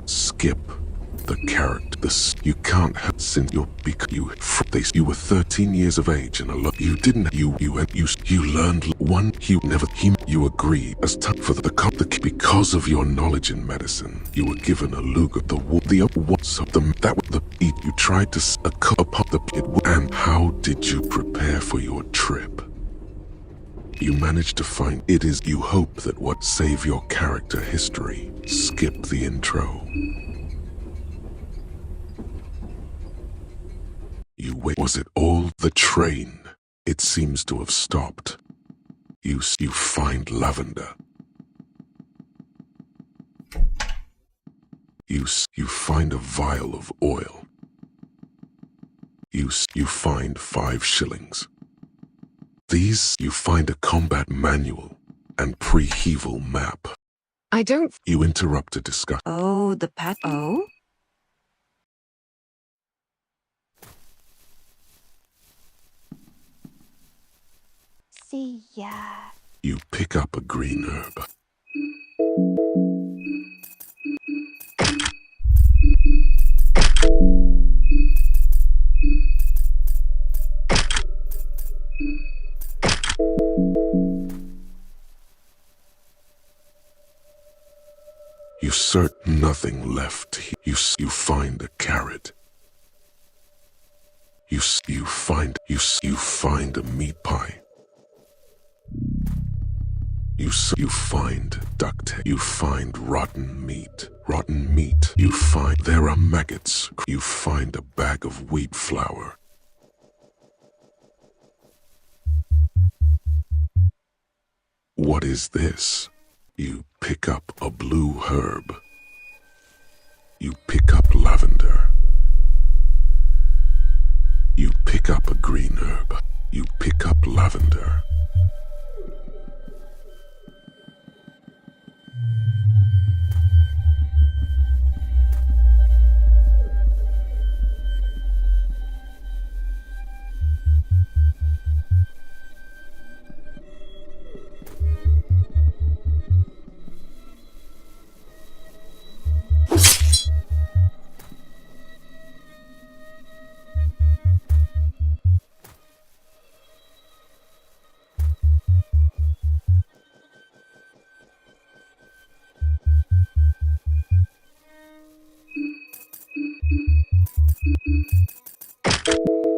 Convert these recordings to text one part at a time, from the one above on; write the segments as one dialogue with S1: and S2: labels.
S1: Skip the character. You can't have since you were 13 years of age and a lot you didn't you learned one you agreed as time for the because of your knowledge in medicine you were given a luga the what's of them that was the eat you tried to upon the pit and how did you prepare for your trip? You managed to find it is you hope that what save your character history. Skip the intro. You wait. Was it all the train? It seems to have stopped. You find lavender. You find a vial of oil. You find 5 shillings. These you find a combat manual and pre-heval map.
S2: I don't.
S1: You interrupt a discussion.
S2: Oh, the pat. Oh?
S3: See ya.
S1: You pick up a green herb. You search nothing left. You find a carrot. You find a meat pie. You find duct tape. You find rotten meat. Rotten meat. You find there are maggots. You find a bag of wheat flour. What is this? You pick up a blue herb. You pick up lavender. You pick up a green herb. You pick up lavender.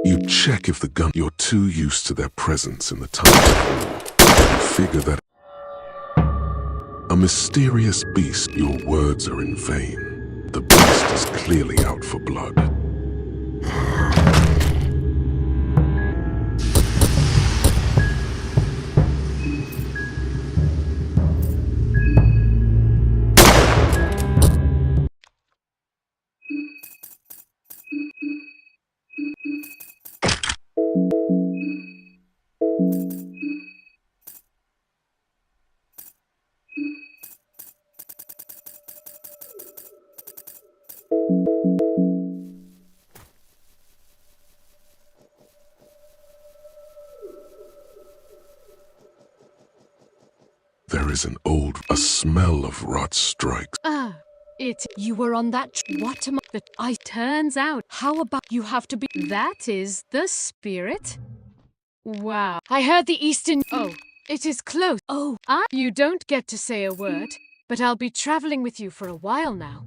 S1: You check if the gun. You're too used to their presence in the tunnel. You figure that a mysterious beast. Your words are in vain. The beast is clearly out for blood. There is a smell of rot strikes.
S4: You were on that. What am I? Turns out, how about you have to be. That is the spirit? Wow. I heard the Eastern. Oh, it is close. Oh, you don't get to say a word, but I'll be traveling with you for a while now.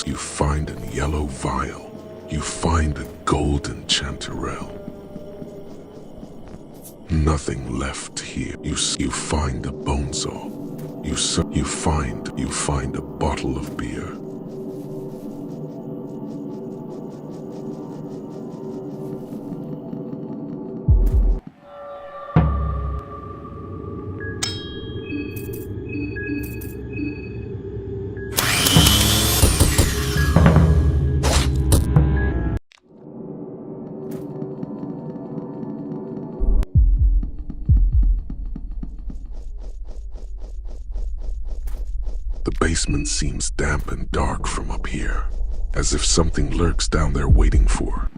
S4: You find a yellow vial. You find a golden chanterelle. Nothing left here. You find a bone saw. You find a bottle of beer. The basement seems damp and dark from up here, as if something lurks down there waiting for.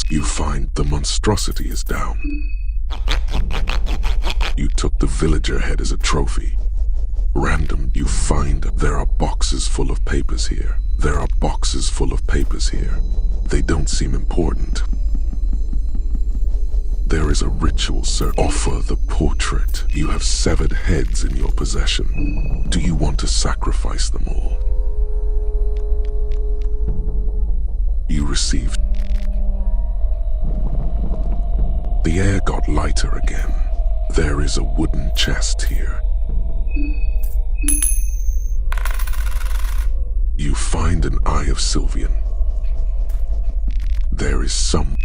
S4: You find the monstrosity is down. You took the villager head as a trophy. Random, you find there are boxes full of papers here. There are boxes full of papers here. They don't seem important. There is a ritual, sir. Offer the portrait. You have severed heads in your possession. Do you want to sacrifice them all? You received
S1: The air got lighter again. There is a wooden chest here. You find an Eye of Sylvian. There is some...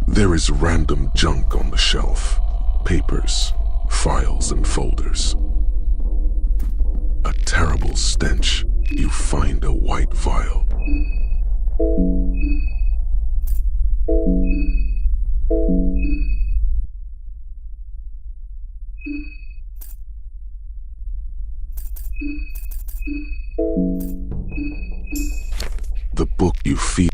S1: There is random junk on the shelf. Papers, files and folders. A terrible stench. You find a white vial. The book you feed,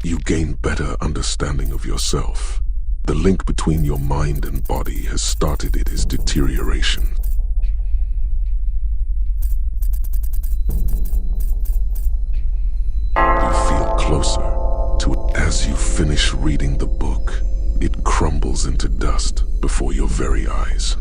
S1: you gain better understanding of yourself. The link between your mind and body has started its deterioration. You feel closer to it. As you finish reading the book, it crumbles into dust before your very eyes.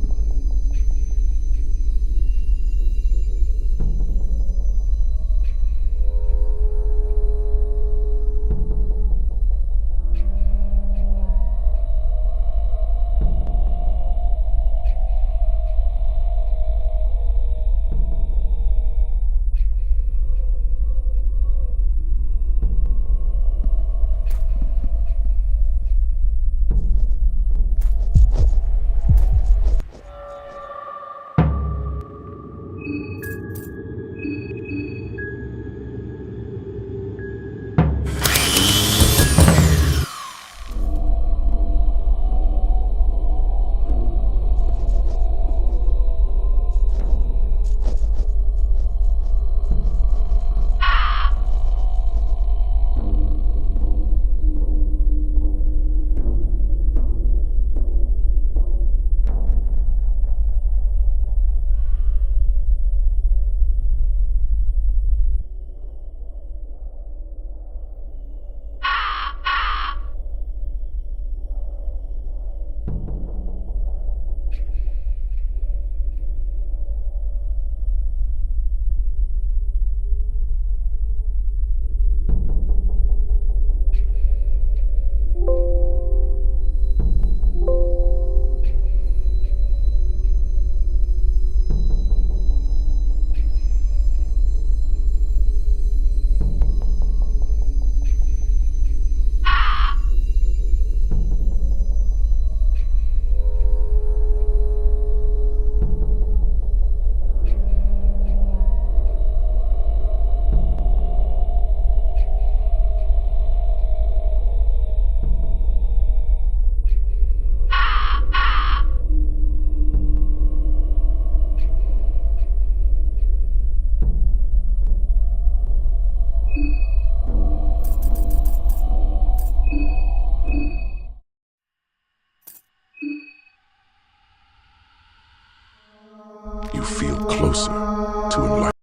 S1: You feel closer to enlightenment.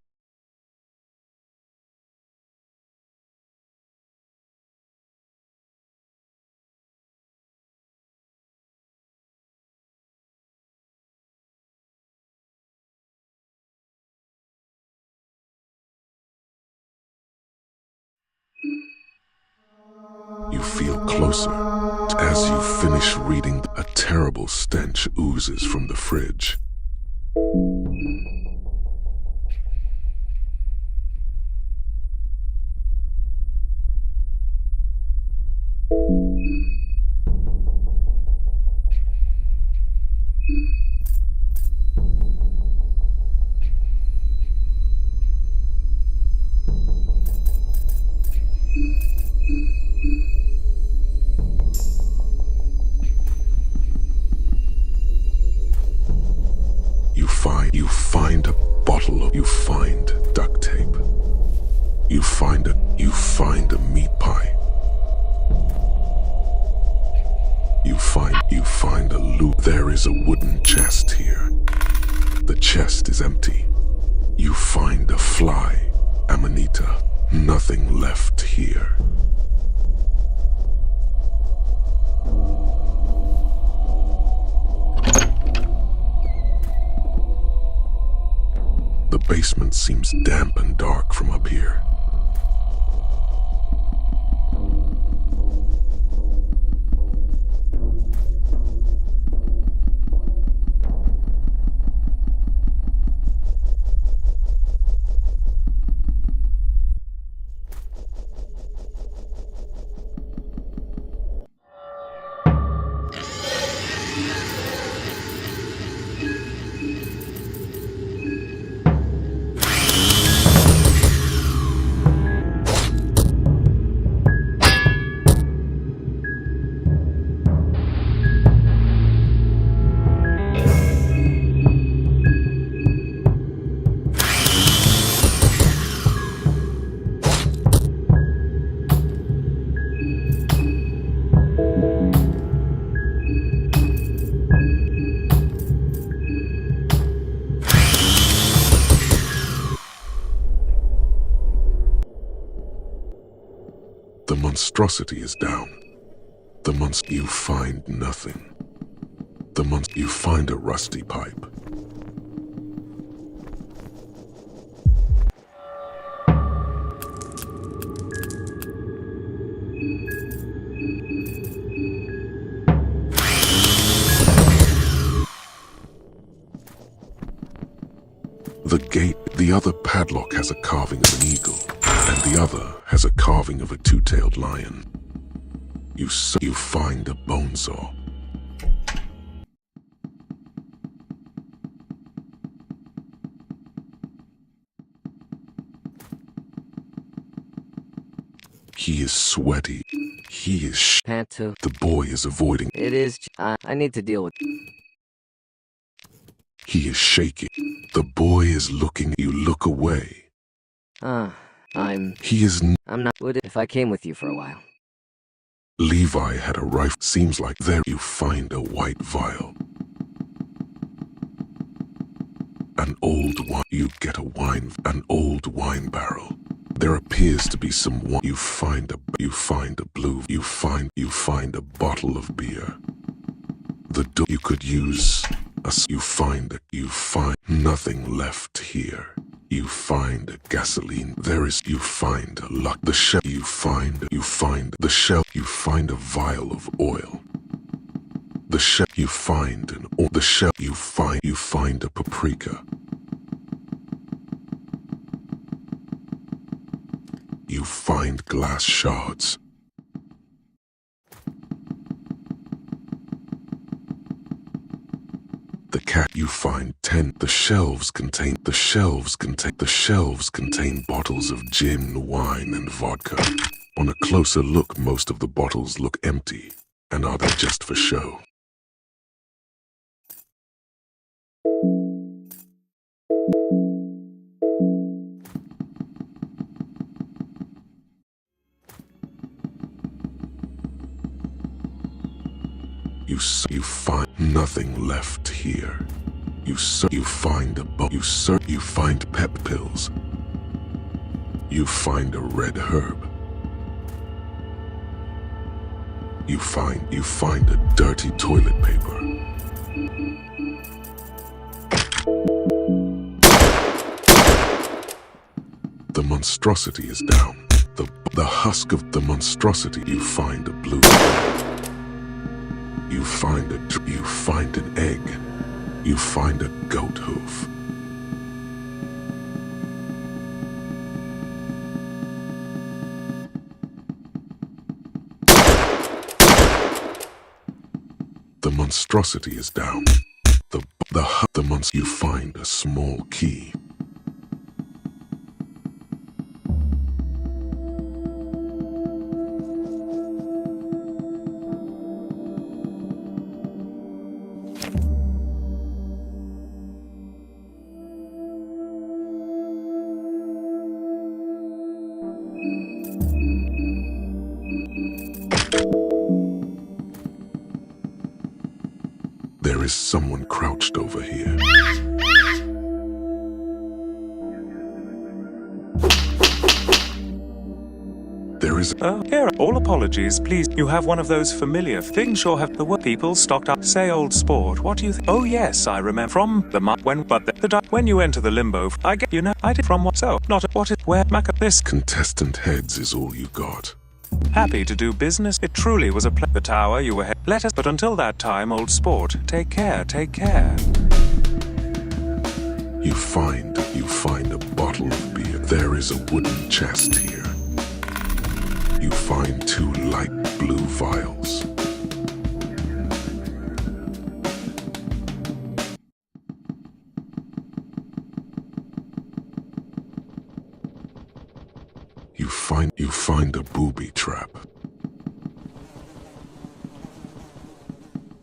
S1: You feel closer. As you finish reading, a terrible stench oozes from the fridge. You find duct tape. You find a meat pie. You find a loop. There is a wooden chest here. The chest is empty. You find a fly, Amanita. Nothing left here. The basement seems damp and dark from up here. The monstrosity is down. You find nothing. You find a rusty pipe. The other padlock has a carving of an eagle, and the other has a carving of a two-tailed lion. You find a bone saw. He is sweaty. He is
S5: Pantu.
S1: The boy is avoiding.
S5: It is. I need to deal with.
S1: He is shaking. The boy is looking. You look away. He is.
S5: I'm not. Would it if I came with you for a while?
S1: Levi had a rifle. Seems like there you find a white vial. An old wine. You get an old wine barrel. There appears to be some wine. You find a bottle of beer. You could use you find nothing left here. You find a gasoline. You find a luck. The shell. You find the shell. You find a vial of oil. The shell. You find the shell. You find a paprika. You find glass shards. The cat. You find 10. The shelves contain bottles of gin, wine, and vodka. On a closer look, most of the bottles look empty. And are they just for show? You find nothing left here. You find pep pills. You find a red herb. You find a dirty toilet paper. The monstrosity is down. The husk of the monstrosity. You find a blue. You find an egg. You find a goat hoof. The monstrosity is down. You find a small key. There is someone crouched over here. There is
S6: Here, all apologies, please. You have one of those familiar things. Sure have the people stocked up. Say, old sport, what do you think? Oh yes, I remember from the when you enter the limbo. I get, I did from what? So, not what is where this
S1: contestant heads is all you got.
S6: Happy to do business. It truly was the tower you were. Let us. But until that time, old sport, take care. Take care.
S1: You find a bottle of beer. There is a wooden chest here. You find 2 light blue vials. You find a booby trap.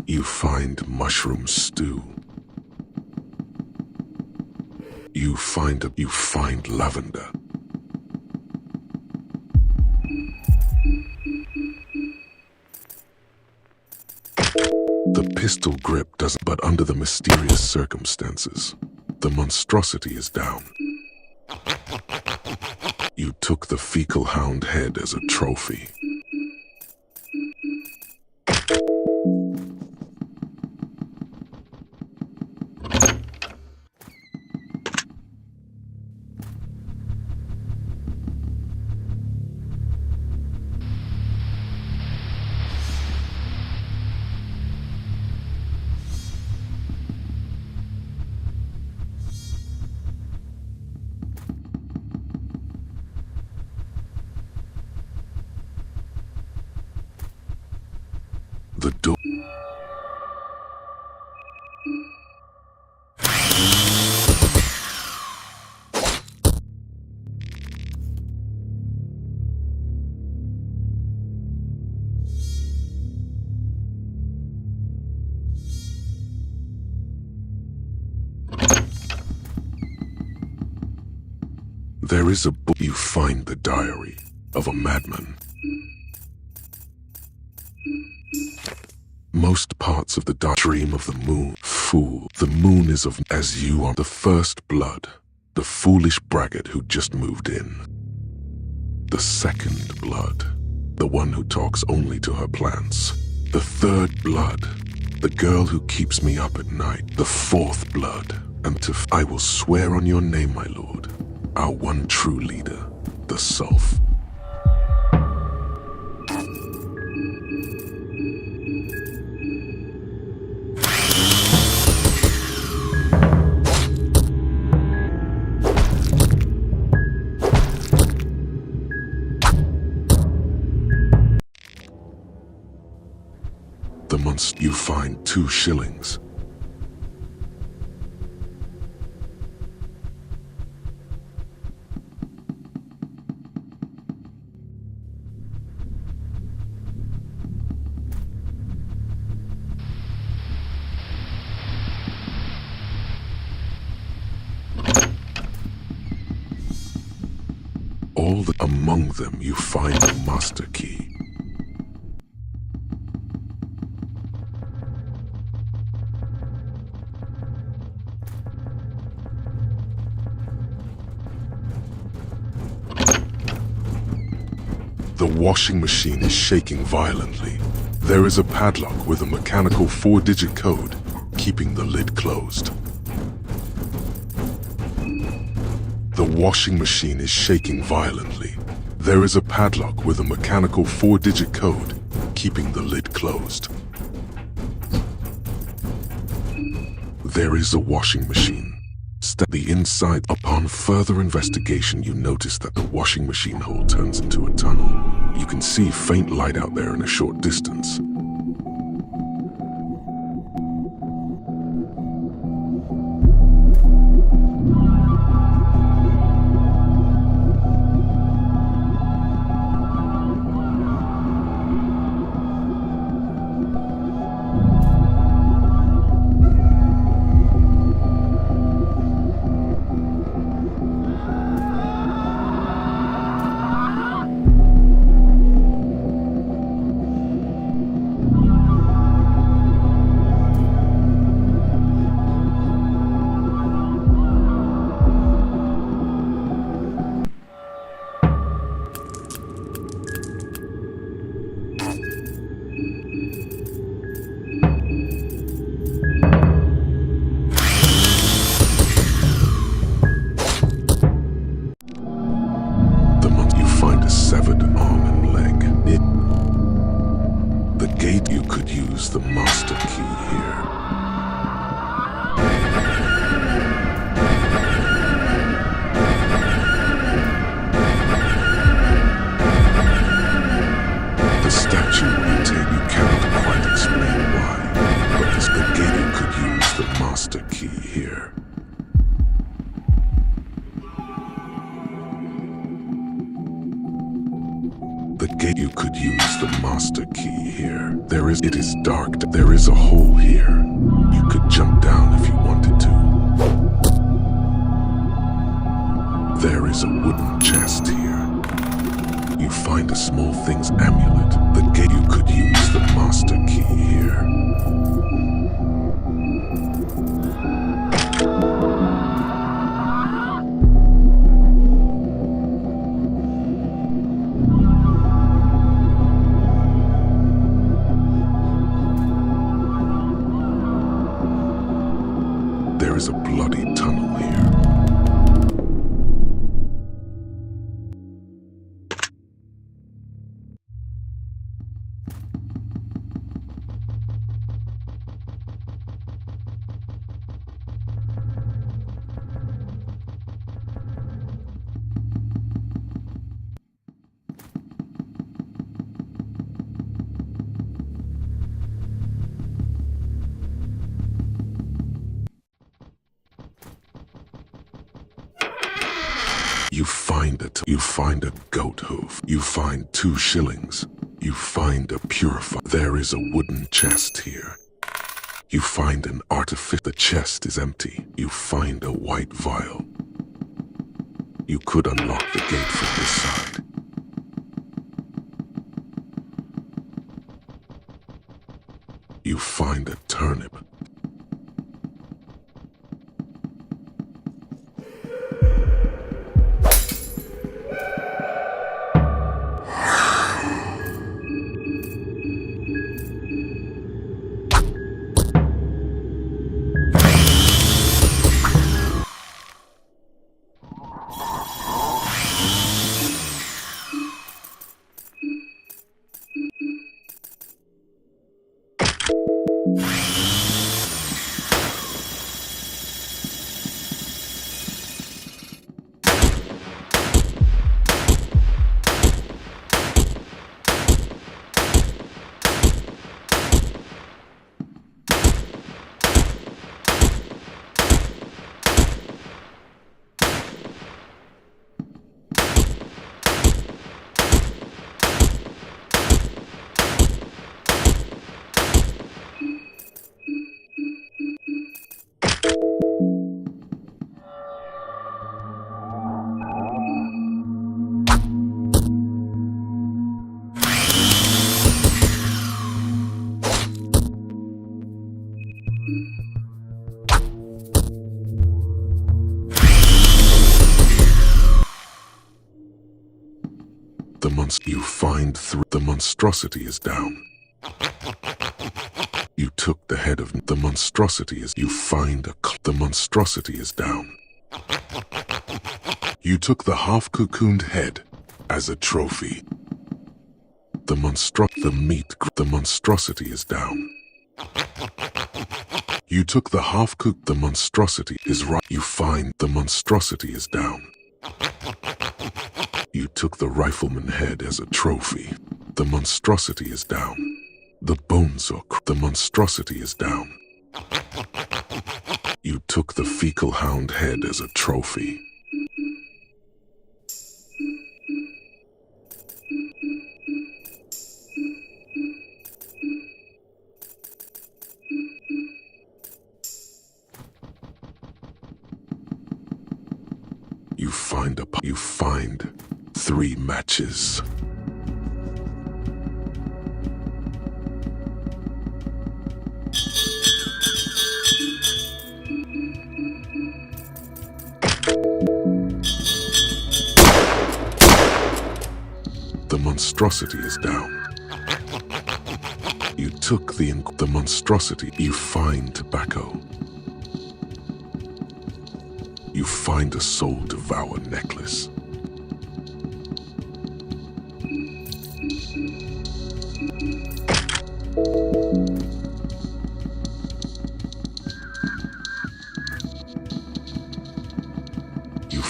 S1: You find mushroom stew. You find lavender. The pistol grip doesn't, but under the mysterious circumstances, the monstrosity is down. You took the fecal hound head as a trophy. The door. There is a book. You find the diary of a madman. Most parts of the dream of the moon. Fool, the moon is of as you are the first blood, the foolish braggart who just moved in. The second blood, the one who talks only to her plants. The third blood, the girl who keeps me up at night. The fourth blood, and I will swear on your name, my lord, our one true leader, the Sulf. You find 2 shillings. Among them you find a master key. The washing machine is shaking violently. There is a padlock with a mechanical 4-digit code, keeping the lid closed. The washing machine is shaking violently. There is a padlock with a mechanical 4-digit code, keeping the lid closed. There is a washing machine. The inside. Upon further investigation, you notice that the washing machine hole turns into a tunnel. You can see faint light out there in a short distance. gate. You could use the master key here. It is dark. There is a hole here. You could jump down if you wanted to. There is a wooden chest here. You find a small thing's amulet. The gate. You could use the master key here. There is a bloody tunnel here. You find a goat hoof. You find 2 shillings. You find a purifier. There is a wooden chest here. You find an artifice. The chest is empty. You find a white vial. You could unlock the gate from this side. You find a turnip. You find the monstrosity is down. You took the head of the monstrosity is. You find the monstrosity is down. You took the half-cocooned head as a trophy. The monstrosity is down. You took the half-cooked. The monstrosity is right. You find the monstrosity is down. You took the rifleman head as a trophy. The monstrosity is down. The bones are the monstrosity is down. You took the fecal hound head as a trophy. You find 3 matches. The monstrosity is down. You took the monstrosity. You find tobacco. You find a soul devour necklace. You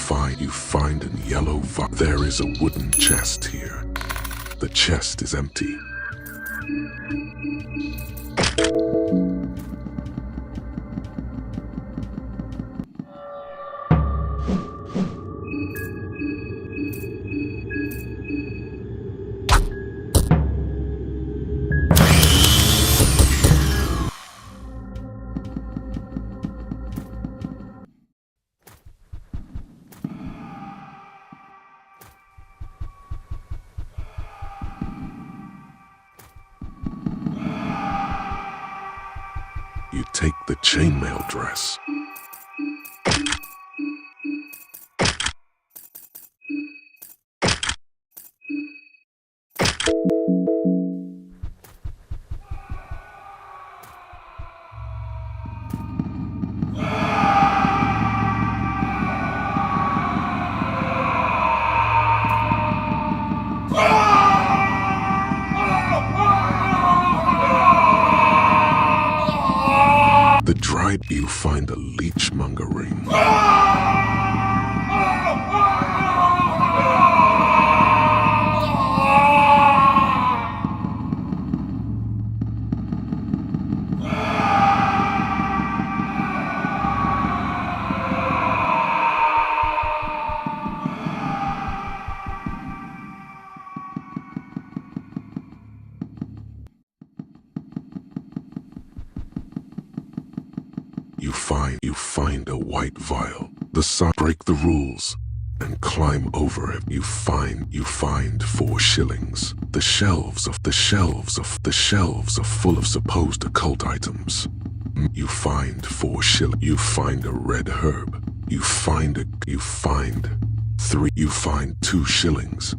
S1: find a yellow vial. There is a wooden chest here. The chest is empty. You take the chainmail dress. The dried, you find a leechmonger ring. You find a white vial. The side, break the rules and climb over it. You find 4 shillings. The shelves are full of supposed occult items. You find 4 shillings. You find a red herb. You find 2 shillings.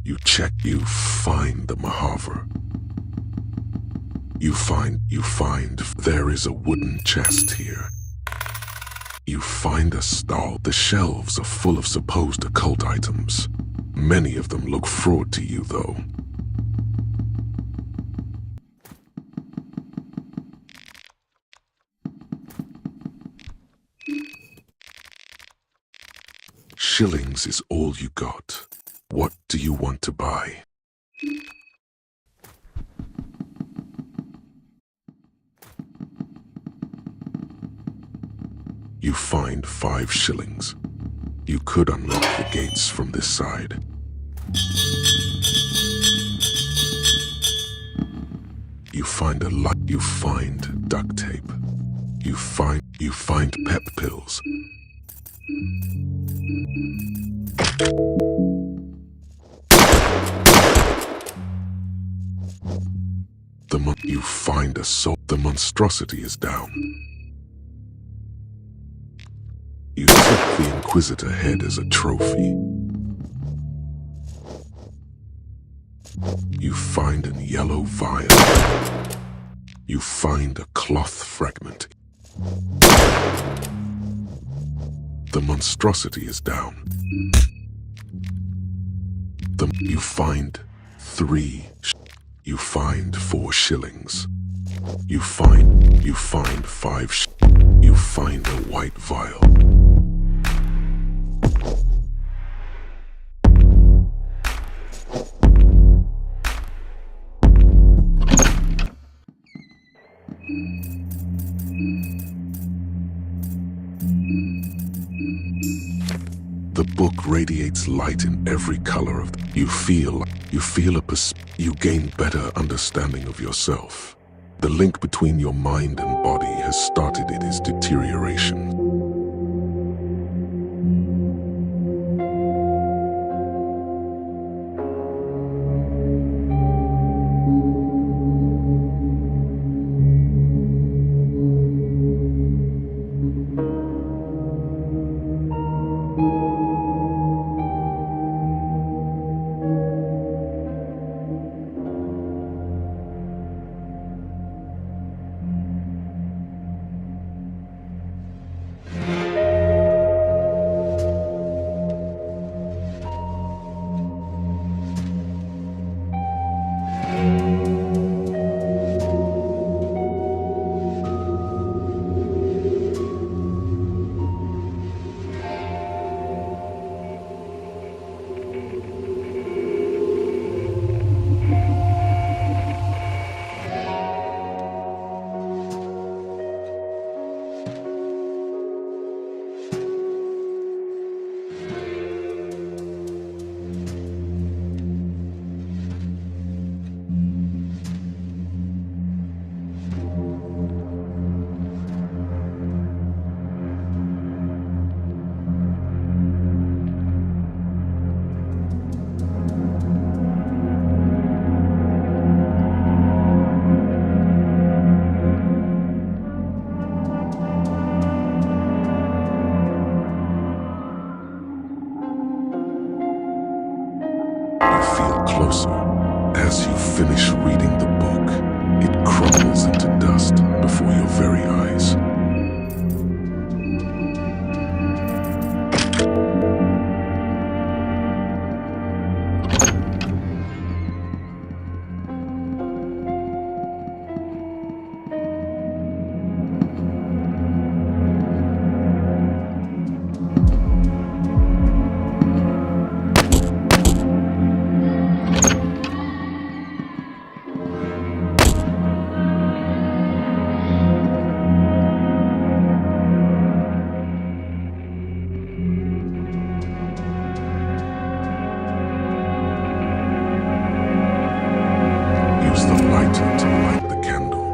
S1: You check, you find the Mahaver. You find there is a wooden chest here. You find a stall. The shelves are full of supposed occult items. Many of them look fraud to you, though. Shillings is all you got. What do you want to buy? You find 5 shillings. You could unlock the gates from this side. You find a light. You find duct tape. You find pep pills. You find a soul. The monstrosity is down. You took the Inquisitor head as a trophy. You find a yellow vial. You find a cloth fragment. The monstrosity is down. You find 3. You find 4 shillings. You find 5. You find a white vial. The book radiates light in every color of you gain better understanding of yourself. The link between your mind and body has started its deterioration. finish reading the book, it crumbles into dust before your very eyes. Use the lighter to light the candle.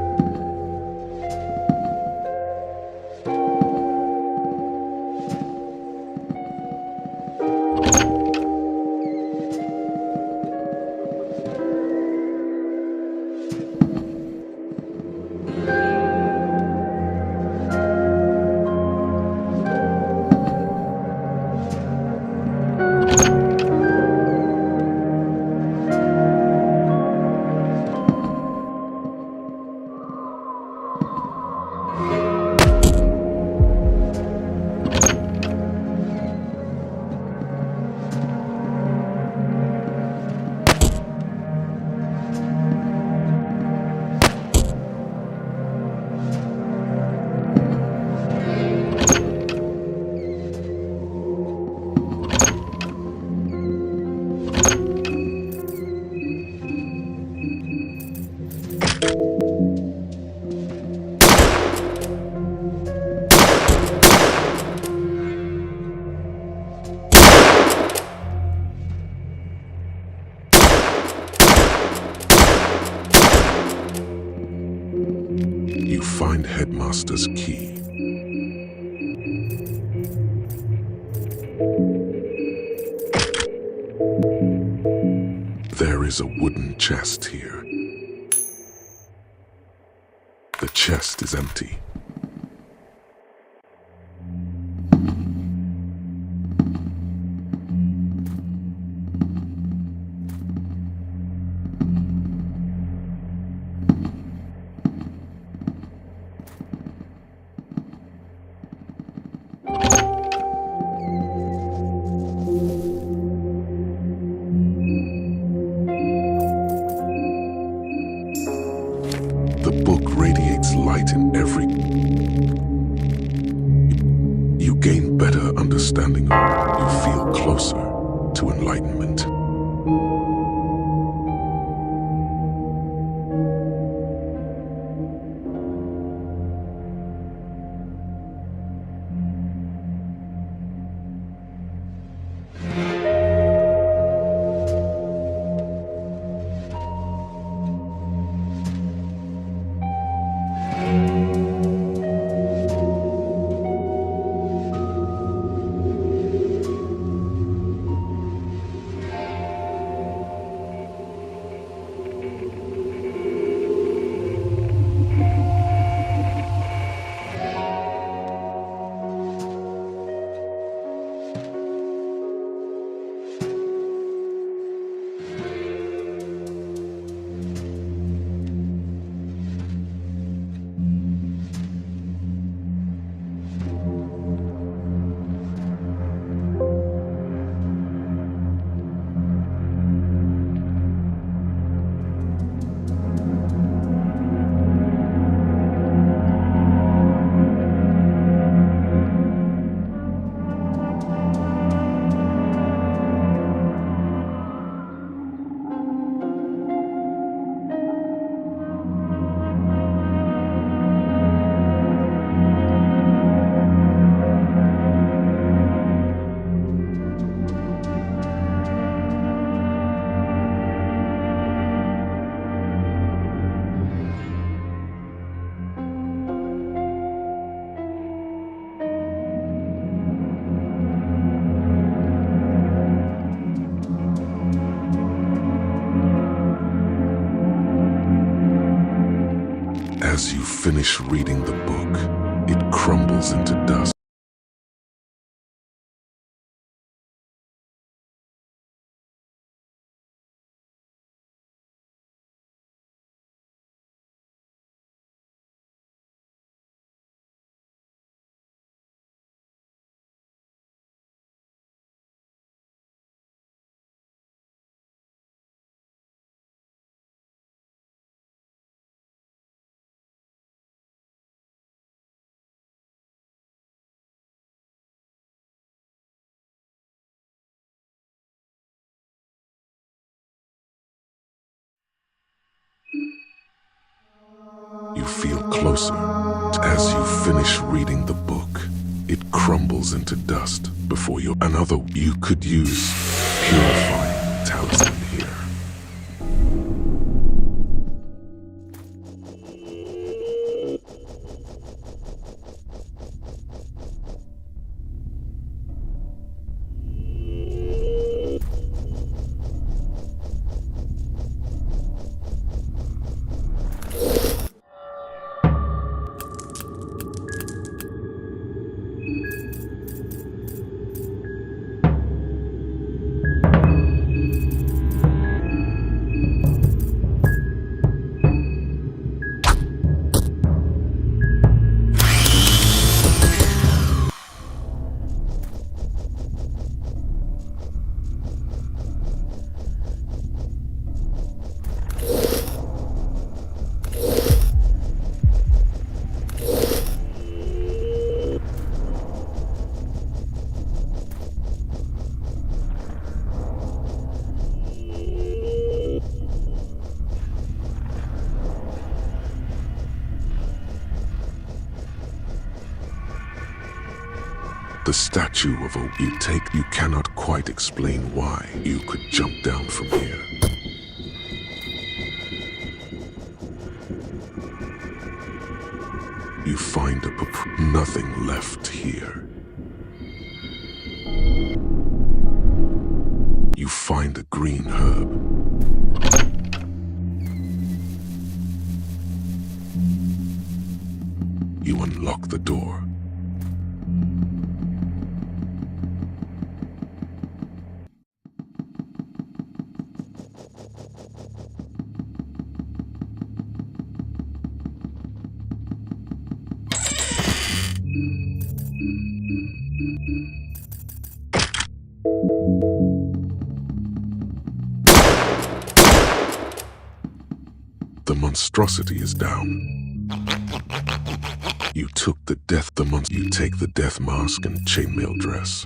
S1: You find Headmaster's key. There is a wooden chest here. The chest is empty. The book radiates light in every... You gain better understanding. You feel closer to enlightenment. As you finish reading the book, it crumbles into dust. You feel closer. As you finish reading the book, it crumbles into dust before you. Another you could use purifying talisman here. The statue of a you cannot quite explain why you could jump down from here. You find nothing left here. You find a green herb. You unlock the door. The monstrosity is down. You took the death you take the death mask and chainmail dress.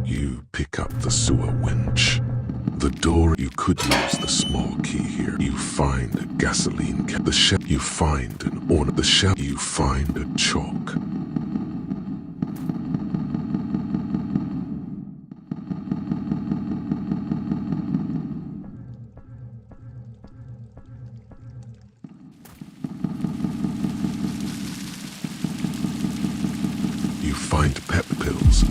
S1: You pick up the sewer winch. The door, you could use the small key here. You find a gasoline can. The shell, you find an ornament. The shell, you find a chalk. You find pep pills.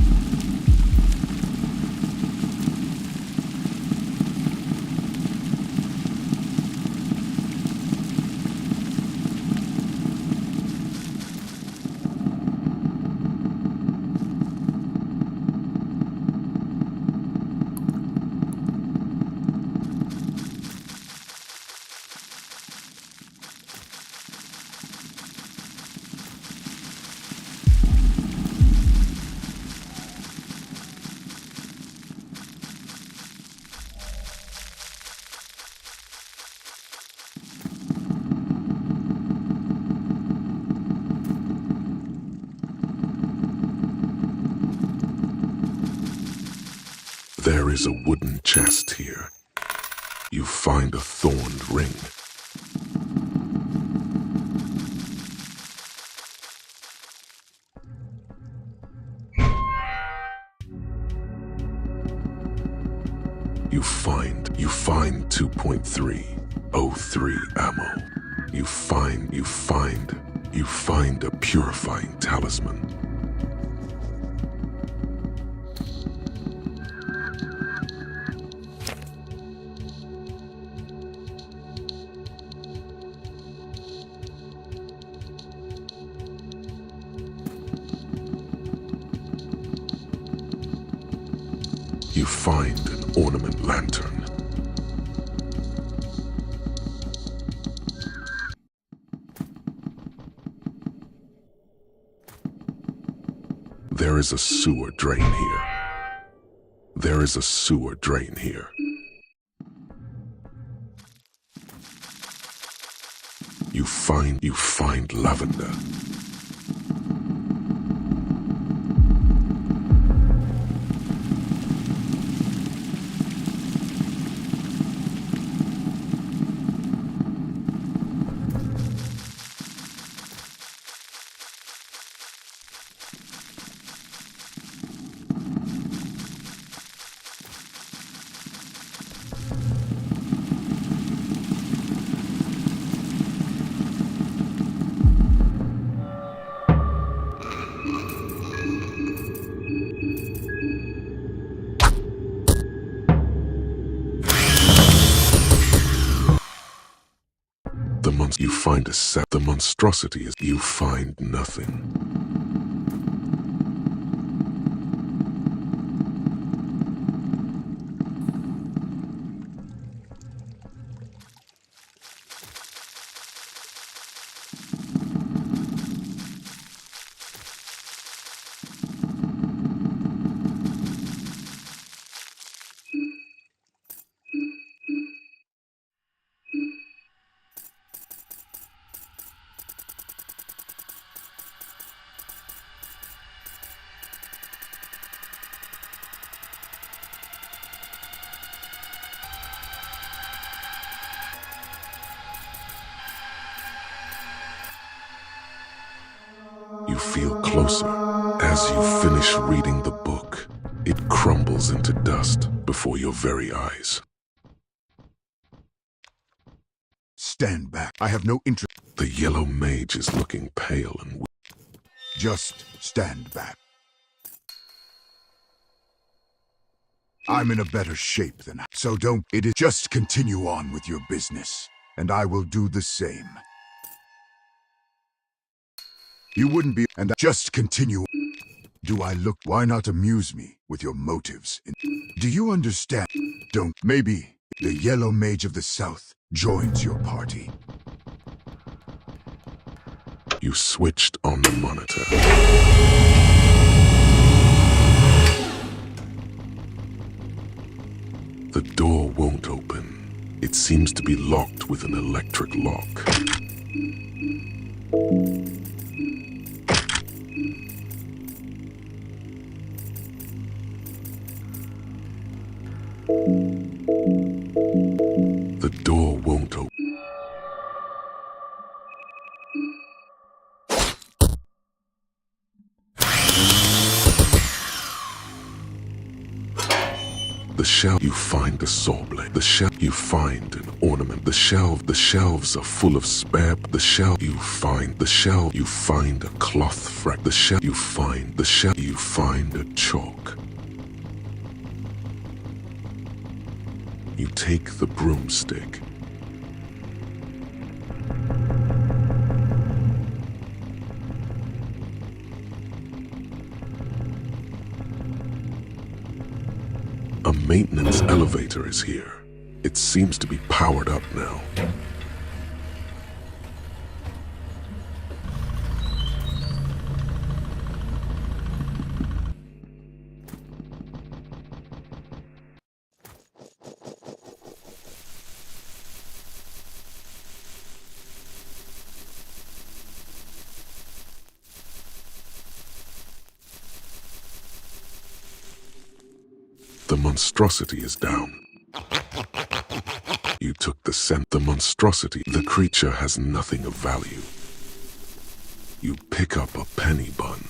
S1: There is a wooden chest here. You find a thorned ring. You find 2.303 ammo. You find a purifying talisman. You find an ornament lantern. There is a sewer drain here. There is a sewer drain here. You find lavender. you find a set. The monstrosity is you find nothing. You feel closer. As you finish reading the book, it crumbles into dust before your very eyes.
S7: Stand back. I have no interest.
S1: The yellow mage is looking pale and weak.
S7: Just stand back. I'm in a better shape than so don't. It is just continue on with your business, and I will do the same. You wouldn't be, and just continue. Do I look? Why not amuse me with your motives? Do you understand? Don't. Maybe the Yellow Mage of the South joins your party.
S1: You switched on the monitor. The door won't open. It seems to be locked with an electric lock. The door won't open. The shelf, you find a saw blade. The shelf, you find an ornament. The shelves are full of spare. The shelf, you find a cloth frack. The shelf, you find a chalk. You take the broomstick. A maintenance elevator is here. It seems to be powered up now. The monstrosity is down. You took the scent. The monstrosity. The creature has nothing of value. You pick up a penny bun.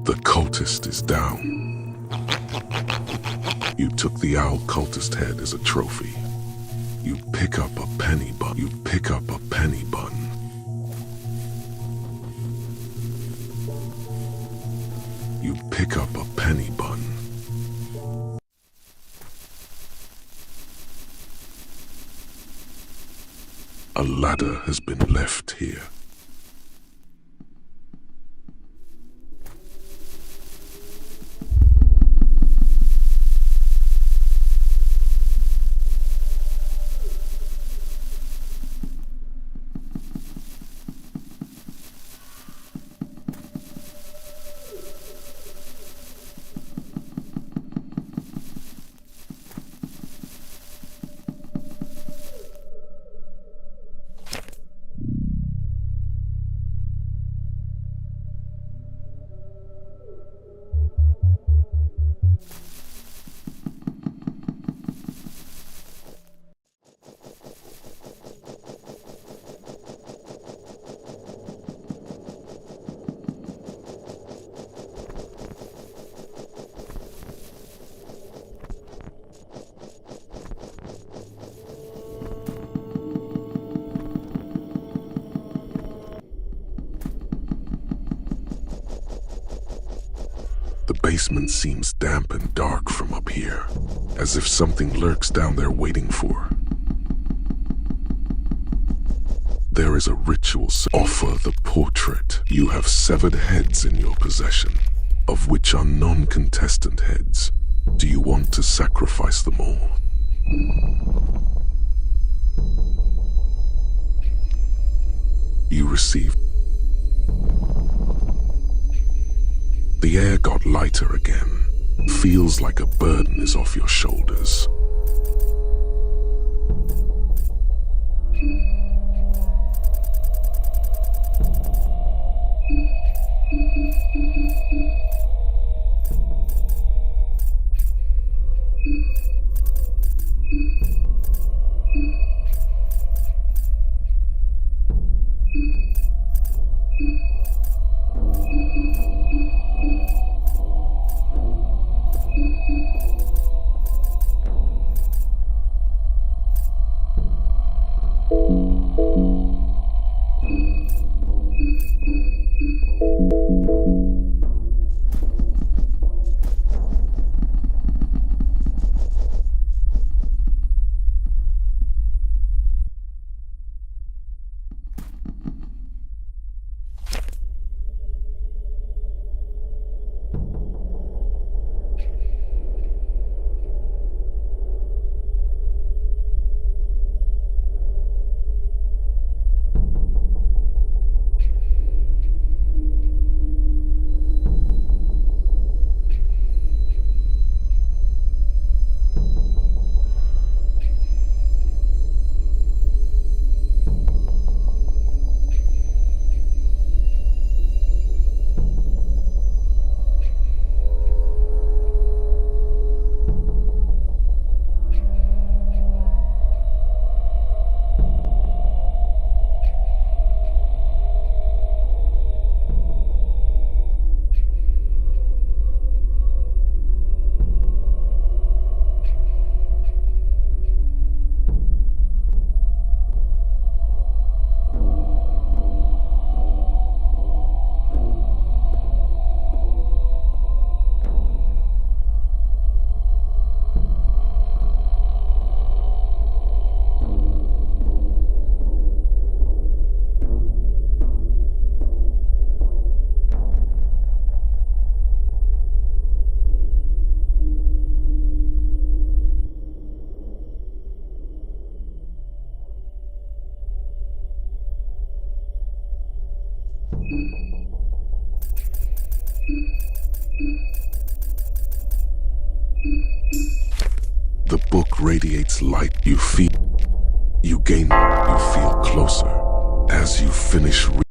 S1: The cultist is down. You took the owl cultist head as a trophy. You pick up a penny bun. You pick up a penny bun. You pick up a penny bun. A ladder has been left here. The basement seems damp and dark from up here, as if something lurks down there waiting for. There is a ritual. Offer the portrait. You have severed heads in your possession, of which are non-contestant heads. Do you want to sacrifice them all? You receive. The air got lighter again. Feels like a burden is off your shoulders. The book radiates light. You feel. You gain. You feel closer. As you finish reading.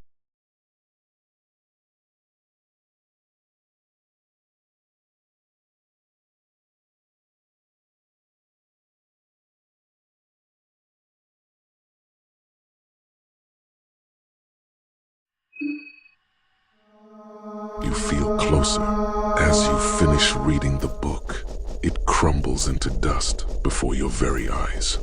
S1: You feel closer. As you finish reading the book, it crumbles into dust before your very eyes.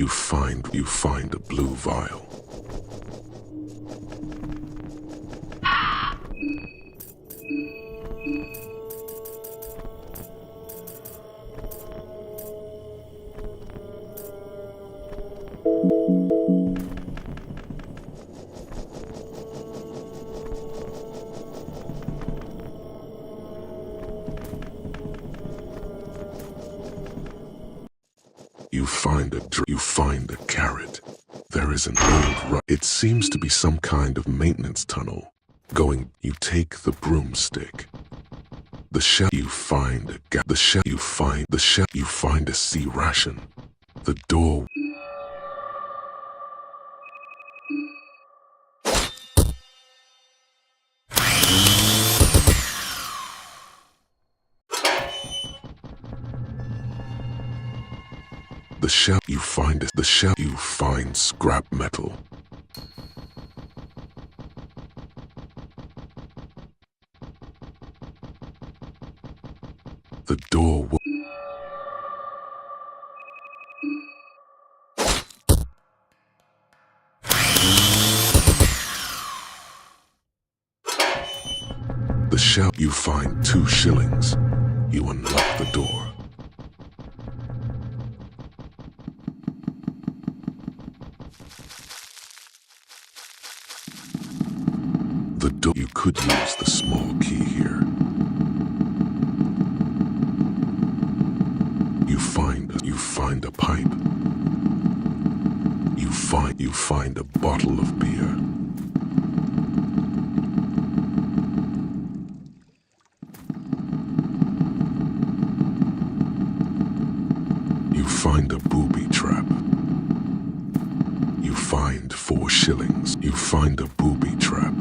S1: You find a blue vial. You find a carrot. There is an old it seems to be some kind of maintenance tunnel. You take the broomstick. The shell you find a sea ration. The door. You find scrap metal. The door. You find 2 shillings. You unlock the door. You could use the small key here. You find a pipe. You find a bottle of beer. You find a booby trap. You find 4 shillings. You find a booby trap.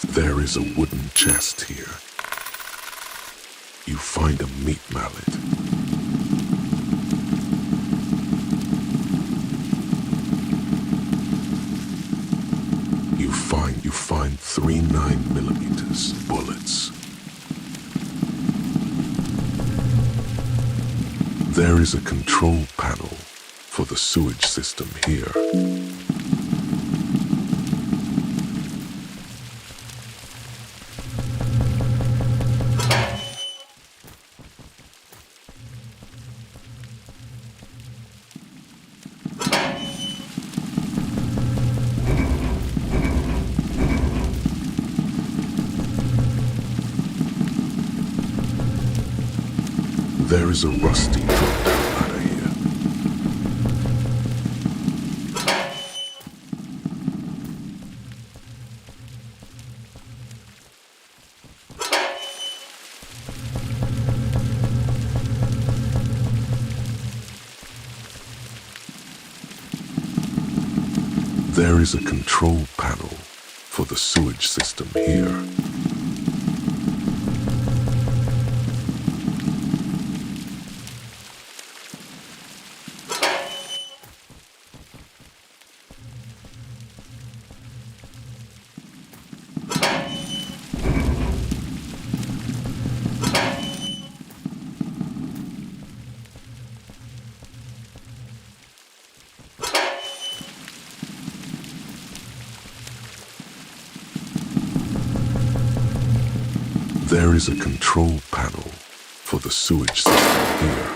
S1: There is a wooden chest here. You find a meat mallet. You find 3 9mm bullets. There is a control panel for the sewage system here. There is a rusty drop-down ladder here. There is a control panel for the sewage system here. There is a control panel for the sewage system here.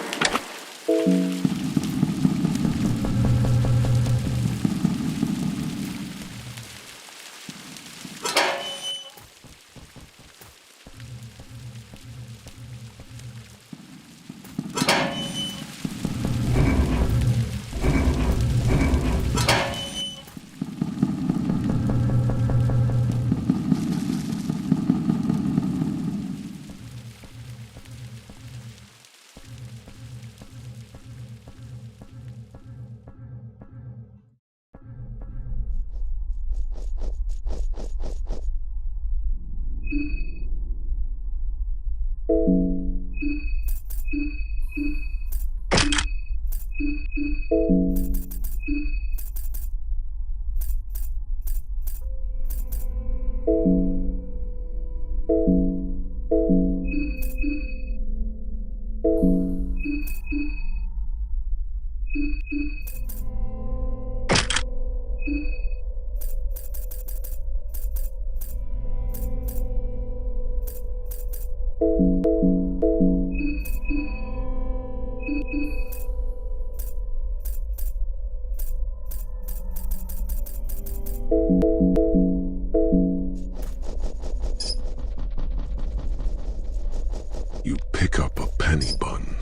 S1: You pick up a penny bun.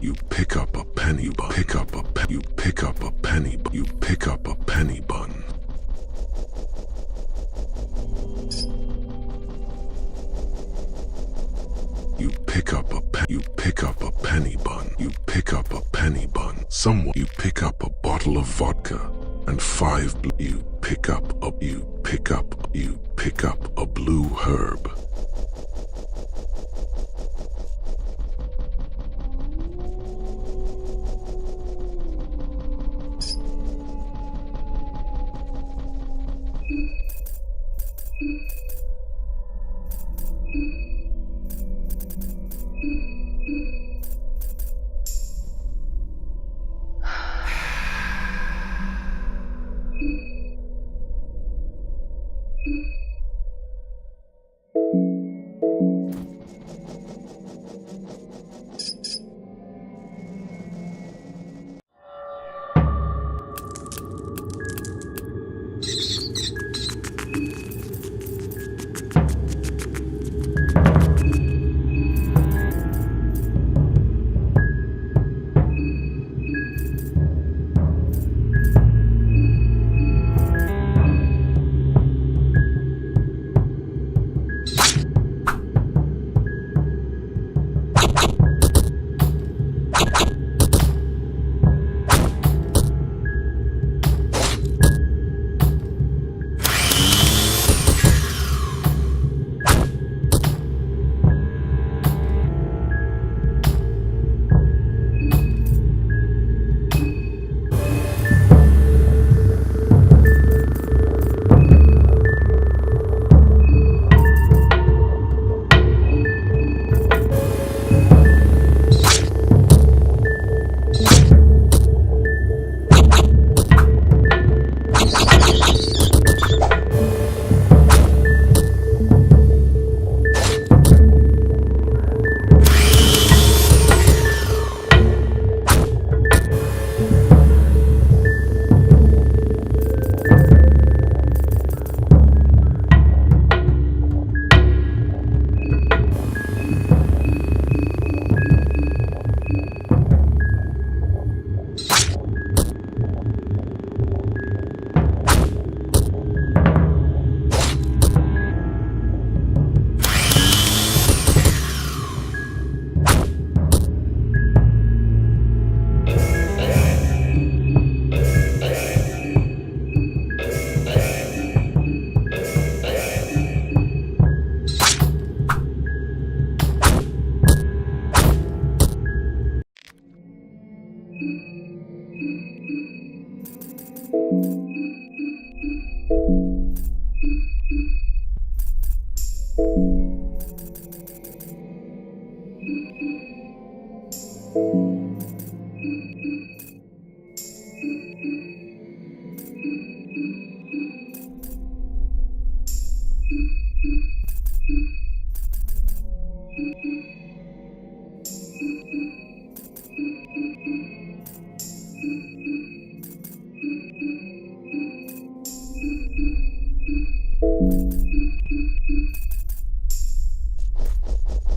S1: You pick up a penny bun. Pick up a pen. You pick up a penny bun. You pick up a penny bun. You pick up a pen. You pick up a penny bun. You pick up a penny bun. Someone. You pick up a bottle of vodka and 5 blue. You pick up a. You pick up. You pick up a blue herb.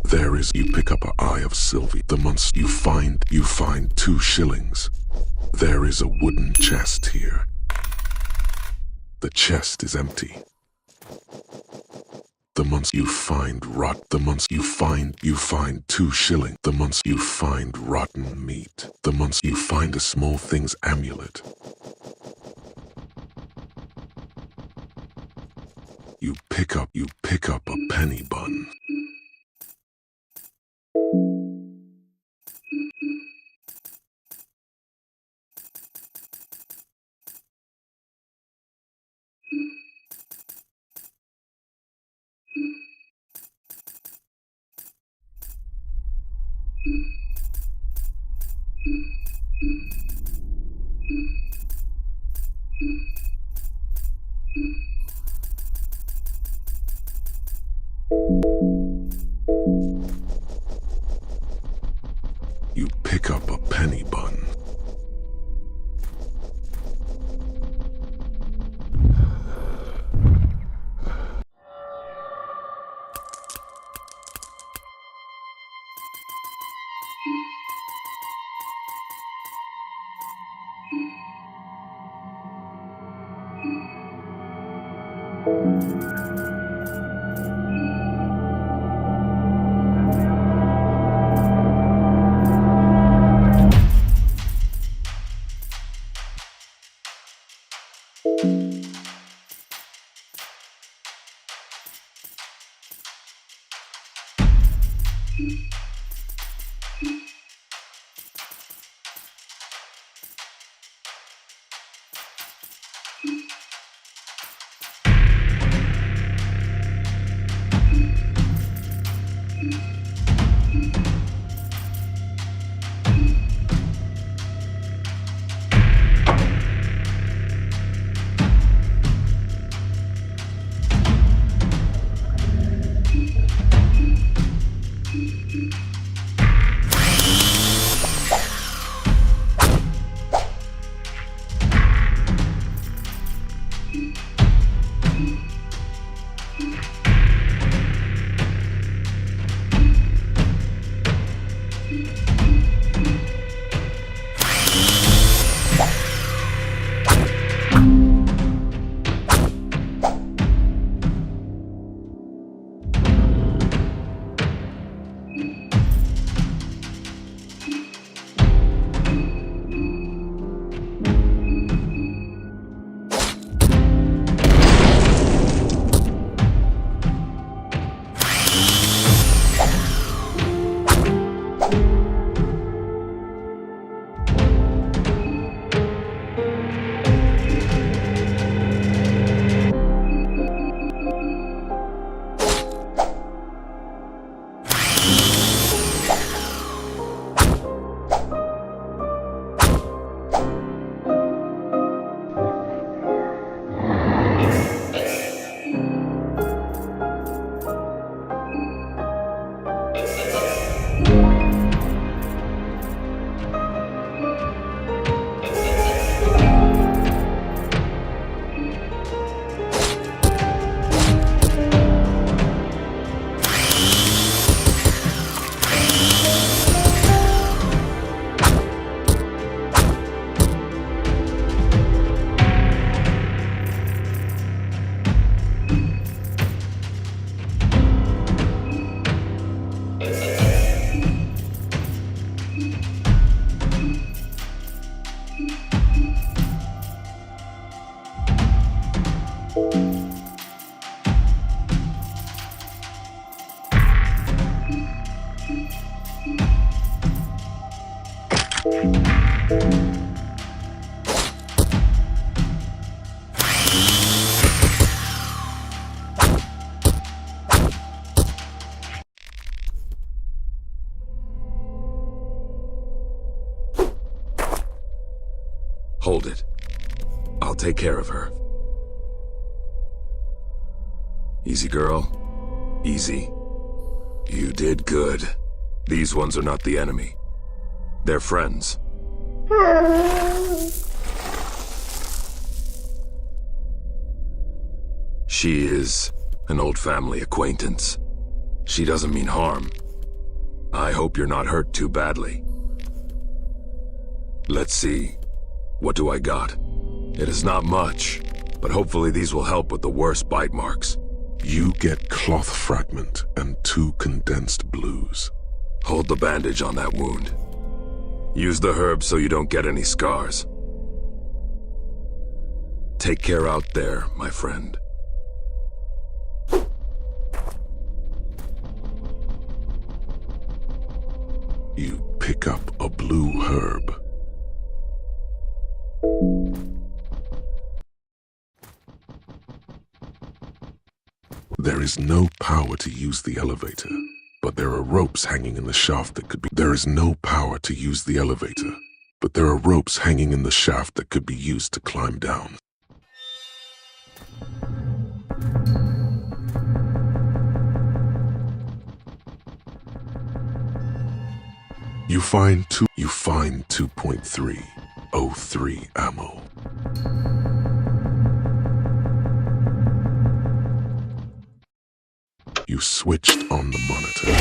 S1: There is, you pick up an eye of Sylvie. The months you find 2 shillings. There is a wooden chest here. The chest is empty. The months you find rot. The months you find 2 shillings. The months you find rotten meat. The months you find a small thing's amulet. You pick up a penny bun.
S8: Hold it. I'll take care of her. Easy, girl. Easy. You did good. These ones are not the enemy. They're friends. She is an old family acquaintance. She doesn't mean harm. I hope you're not hurt too badly. Let's see. What do I got? It is not much, but hopefully these will help with the worst bite marks.
S1: You get cloth fragment and 2 condensed blues.
S8: Hold the bandage on that wound. Use the herb so you don't get any scars. Take care out there, my friend.
S1: You pick up a blue herb. There is no power to use the elevator, but there are ropes hanging in the shaft that could be— There is no power to use the elevator, but there are ropes hanging in the shaft that could be used to climb down. You find 2.303 ammo. You switched on the monitor.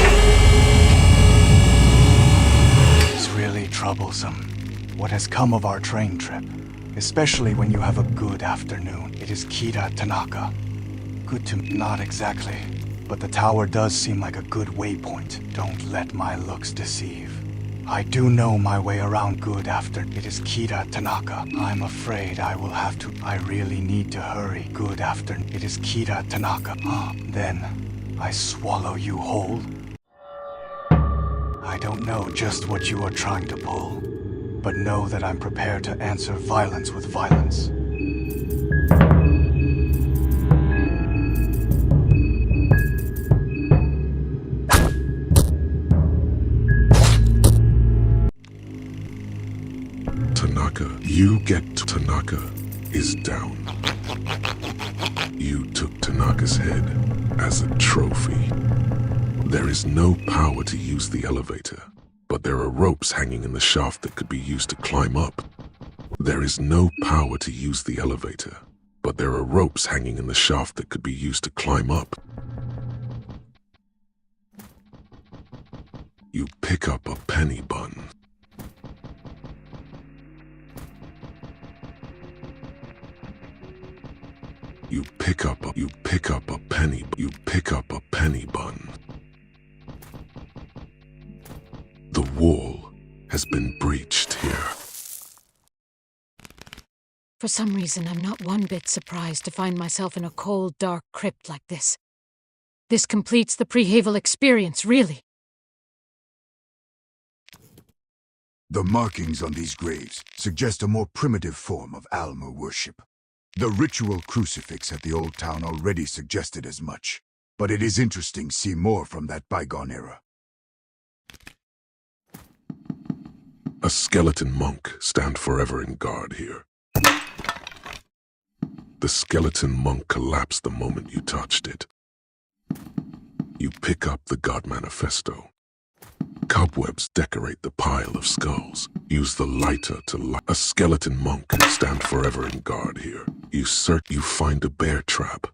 S9: It's really troublesome. what has come of our train trip, especially when you have a good afternoon. It is Kira Tanaka. Good to not exactly, but the tower does seem like a good waypoint. Don't let my looks deceive. I do know my way around good after. It is Kira Tanaka. I'm afraid I will have to. I really need to hurry. Good after. It is Kira Tanaka. Then I swallow you whole. I don't know just what you are trying to pull, but know that I'm prepared to answer violence with violence.
S1: Tanaka, you get to Tanaka is down. You took Tanaka's head as a trophy. There is no power to use the elevator, but there are ropes hanging in the shaft that could be used to climb up. There is no power to use the elevator, but there are ropes hanging in the shaft that could be used to climb up. You pick up a penny bun. You pick up a penny bun. The wall has been breached here.
S4: For some reason, I'm not one bit surprised to find myself in a cold, dark crypt like this. This completes the pre-Havel experience, really.
S7: The markings on these graves suggest a more primitive form of Alma worship. The ritual crucifix at the old town already suggested as much, but it is interesting to see more from that bygone era.
S1: A skeleton monk stand forever in guard here. The skeleton monk collapsed the moment you touched it. You pick up the God Manifesto. Cobwebs decorate the pile of skulls. Use the lighter to light. A skeleton monk stand forever in guard here. You find a bear trap.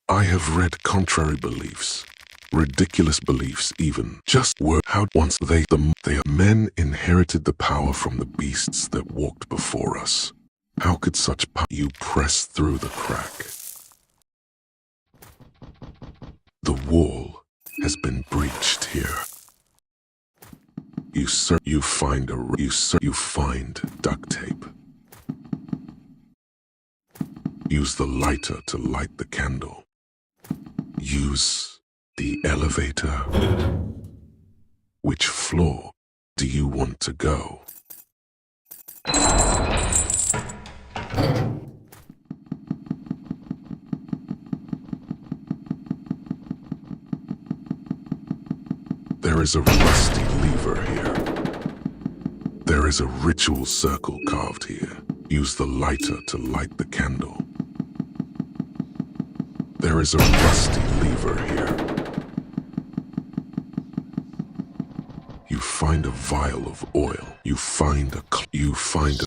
S1: I have read contrary beliefs, ridiculous beliefs even, just were how once they men inherited the power from the beasts that walked before us. How could such power you press through the crack? The wall has been breached here. You find duct tape. Use the lighter to light the candle. Use the elevator. Which floor do you want to go? There is a rusty lever here. There is a ritual circle carved here. Use the lighter to light the candle. There is a rusty lever here. You find a vial of oil. You find a... You find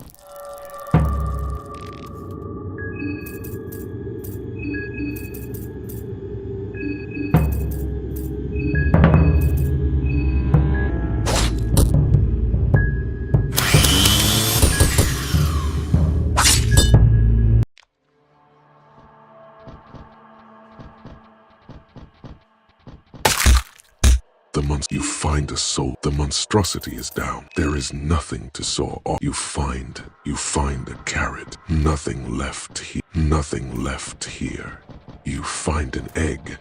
S1: a soul. The monstrosity is down. There is nothing to saw off. You find a carrot. Nothing left here. Nothing left here. You find an egg.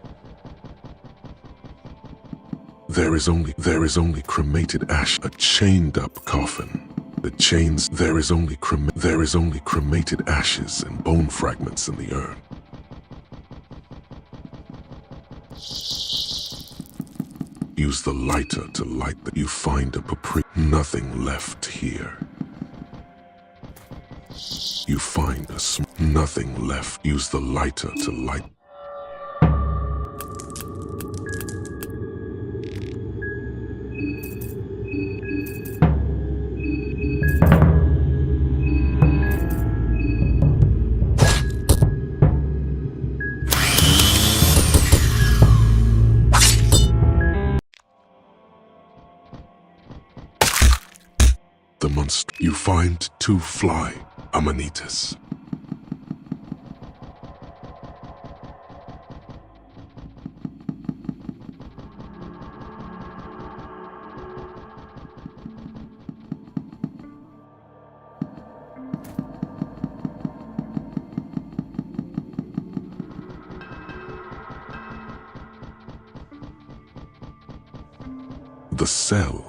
S1: There is only cremated ash. A chained up coffin. There is only cremated ashes and bone fragments in the urn. Use the lighter to light the... You find a Nothing left here. You find a Nothing left. Use the lighter to light... the monster. You find 2 fly amanitas. The cell.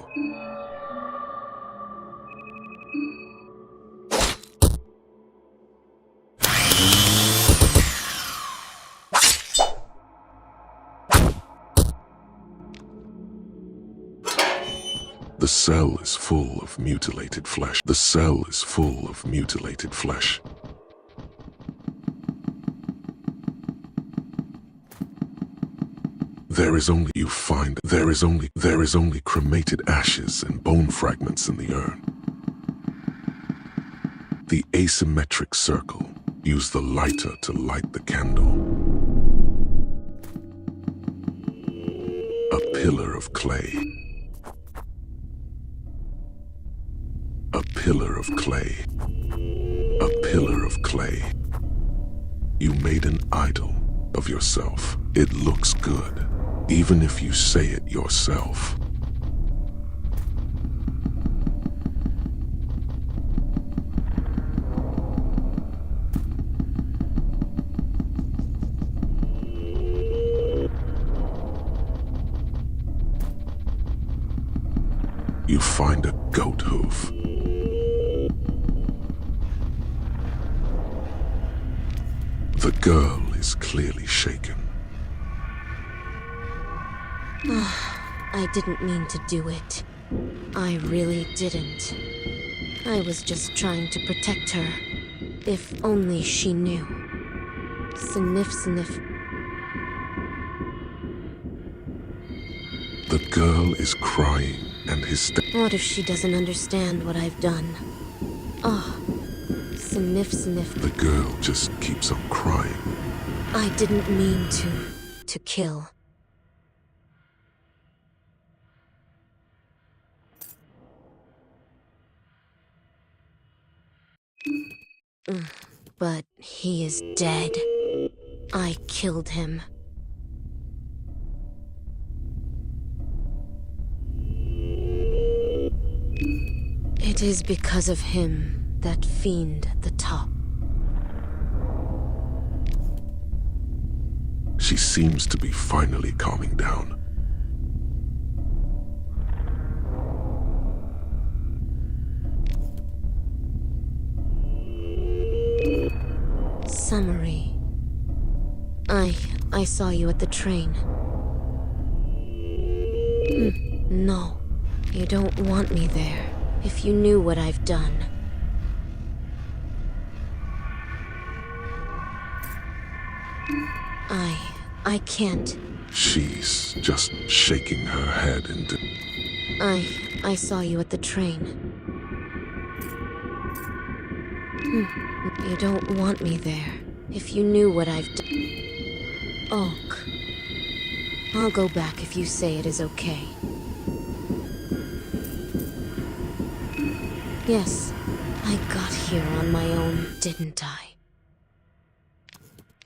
S1: The cell is full of mutilated flesh. The cell is full of mutilated flesh. There is only cremated ashes and bone fragments in the urn. The asymmetric circle. Use the lighter to light the candle. A pillar of clay. A pillar of clay. A pillar of clay. You made an idol of yourself. It looks good, even if you say it yourself. You find a goat hoof. The girl is clearly shaken.
S3: I didn't mean to do it. I really didn't. I was just trying to protect her. If only she knew. Sniff, sniff.
S1: The girl is crying and hysterical.
S3: What if she doesn't understand what I've done? Oh, sniff, sniff.
S1: The girl just keeps on crying.
S3: I didn't mean to kill. But he is dead. I killed him. It is because of him, that fiend at the top.
S1: She seems to be finally calming down.
S3: Summary. I saw you at the train. No, you don't want me there. If you knew what I've done. I can't.
S1: She's just shaking her head and...
S3: I saw you at the train. You don't want me there. If you knew what I've done. Oak. I'll go back if you say it is okay. Yes, I got here on my own, didn't I?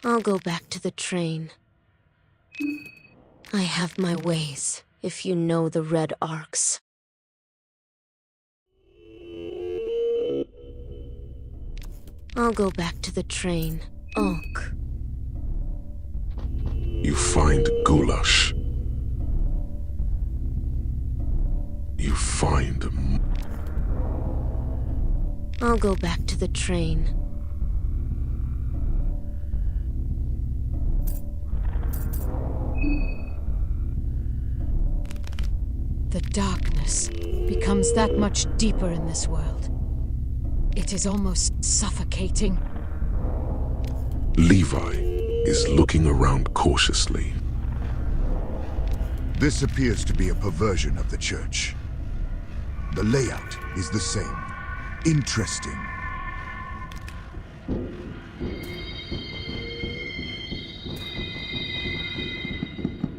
S3: I'll go back to the train. I have my ways, if you know the red arcs. I'll go back to the train. Oak.
S1: You find goulash. You find...
S3: I'll go back to the train.
S4: The darkness becomes that much deeper in this world. It is almost suffocating.
S1: Levi is looking around cautiously.
S7: This appears to be a perversion of the church. The layout is the same. Interesting.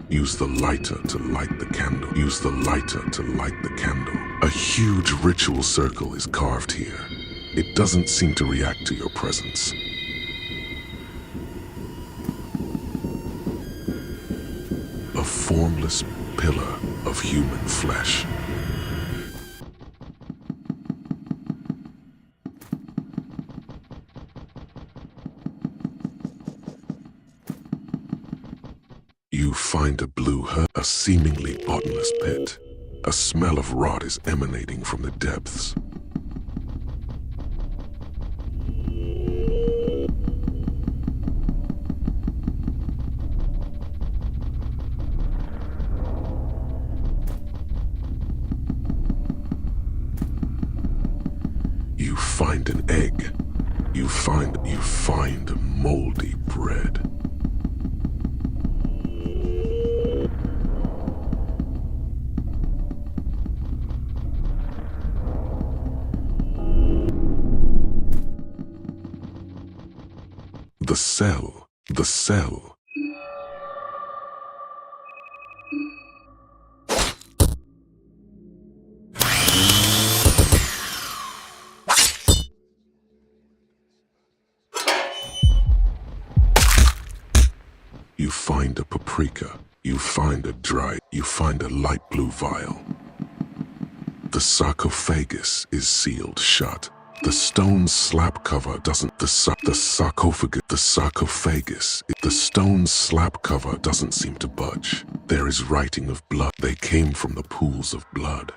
S1: You Use the lighter to light the candle. Use the lighter to light the candle. A huge ritual circle is carved here. It doesn't seem to react to your presence. A formless pillar of human flesh. You find a blue a seemingly bottomless pit. A smell of rot is emanating from the depths. You find an egg. You find moldy bread. The cell. You find a paprika. You find a light blue vial. The sarcophagus is sealed shut. The stone slab cover doesn't. The stone slab cover doesn't seem to budge. There is writing of blood. They came from the pools of blood.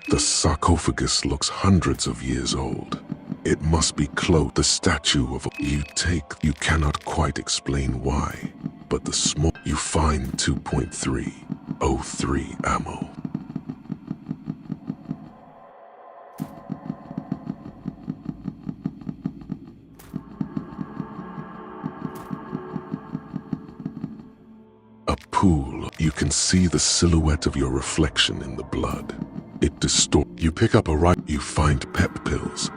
S1: The sarcophagus looks hundreds of years old. It must be clothed. The statue of you cannot quite explain why, but you find 2.303 ammo. A pool. You can see the silhouette of your reflection in the blood. It distorts. You pick up you find pep pills.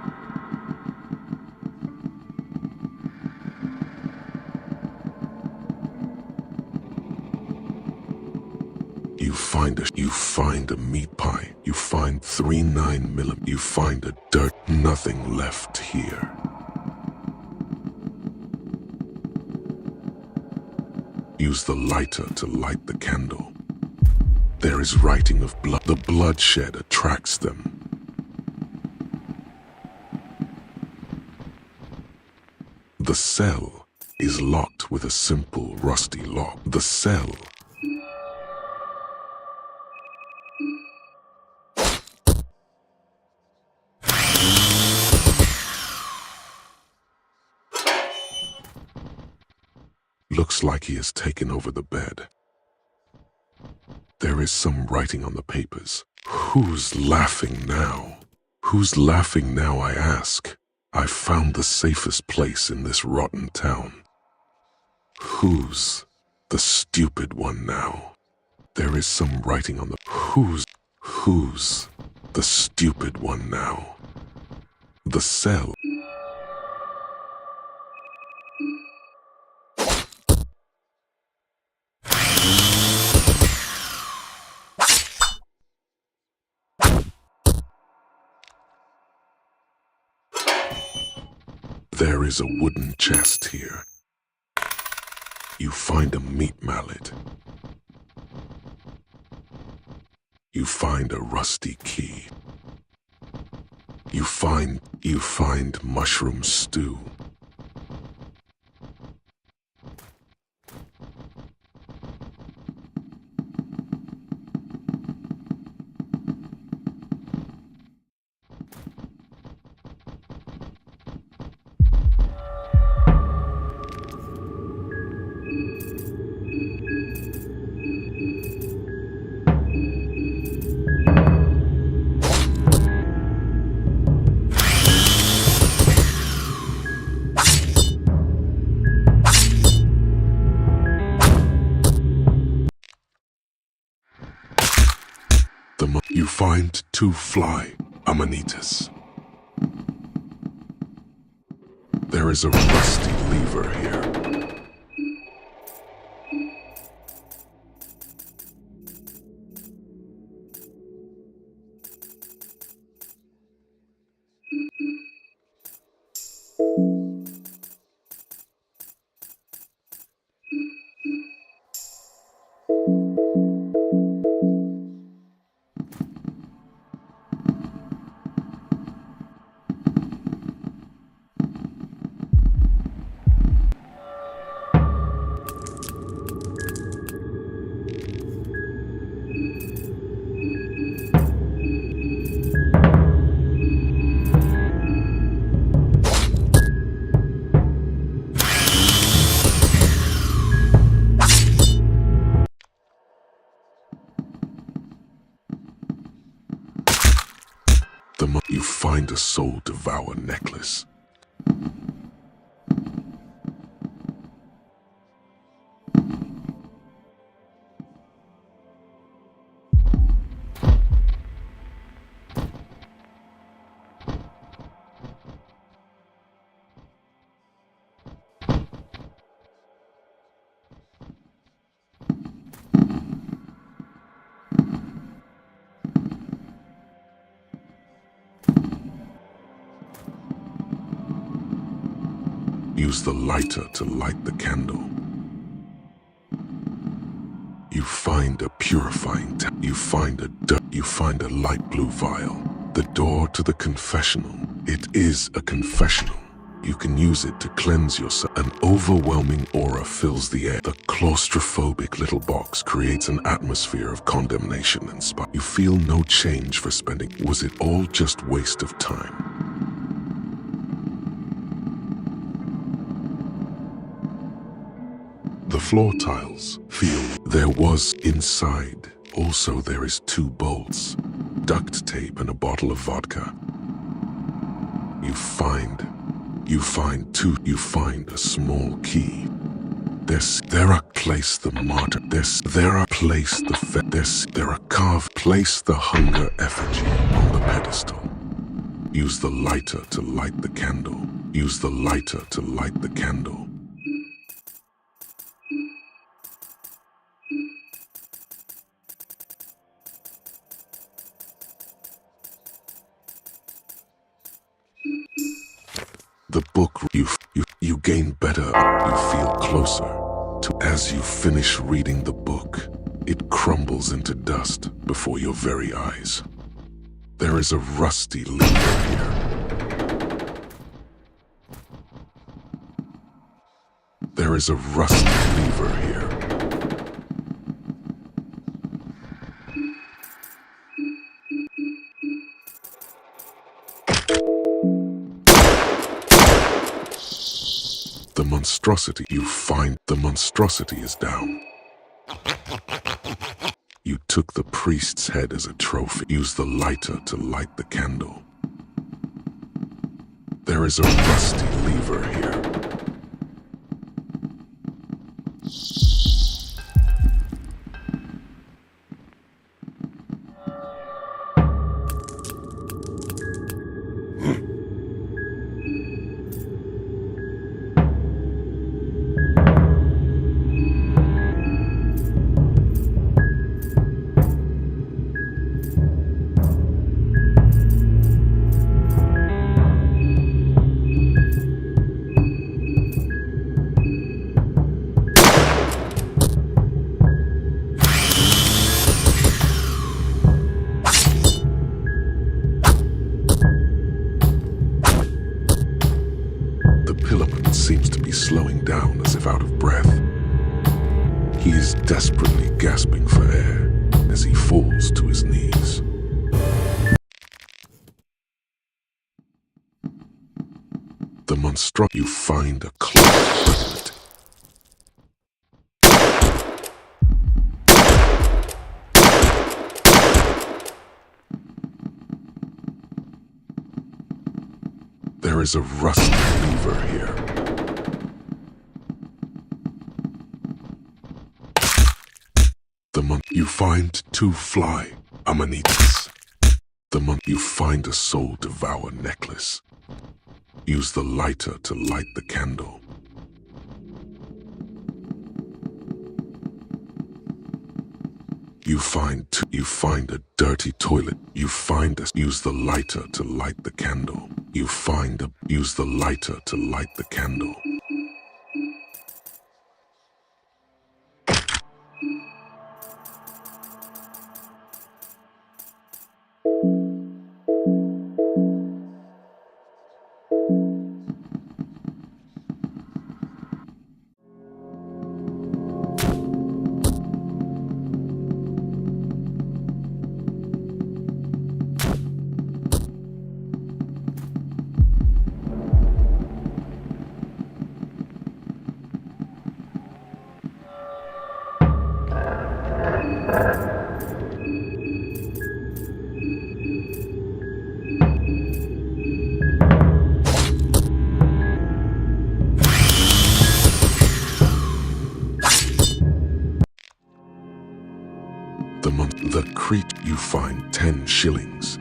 S1: You find a meat pie. You find 3.9mm. You find a dirt. Nothing left here. Use the lighter to light the candle. There is writing of blood. The bloodshed attracts them. The cell is locked with a simple rusty lock. The cell looks like he has taken over the bed. There is some writing on the papers. Who's laughing now? Who's laughing now, I ask? I found the safest place in this rotten town. Who's the stupid one now? There is some writing on the... Who's the stupid one now? The cell... There is a wooden chest here. You find a meat mallet. You find a rusty key. You find mushroom stew. You find 2 fly amanitas. There is a rusty lever here. You find a soul devour necklace. Use the lighter to light the candle. You find a purifying tap. You find a light blue vial. The door to the confessional. It is a confessional. You can use it to cleanse yourself. An overwhelming aura fills the air. The claustrophobic little box creates an atmosphere of condemnation and spite. You feel no change for spending. Was it all just waste of time? The floor tiles feel there was inside. Also, there is 2 bolts, duct tape, and a bottle of vodka. You find a small key. There are place the martyr. There are place the there are carve. Place the hunger effigy on the pedestal. Use the lighter to light the candle. Use the lighter to light the candle. The book, you gain better, you feel closer to. As you finish reading the book, it crumbles into dust before your very eyes. There is a rusty lever here. There is a rusty lever here. The monstrosity you find, the monstrosity is down. You took the priest's head as a trophy. Use the lighter to light the candle. There is a rusty lever here. Seems to be slowing down as if out of breath. He is desperately gasping for air as he falls to his knees. The monstro you find a cloth. There is a rusty lever here. You find 2 fly amanitas. The moment you find a soul devour necklace, use the lighter to light the candle. You find a dirty toilet. Use the lighter to light the candle. Use the lighter to light the candle. The creek, you find 10 shillings.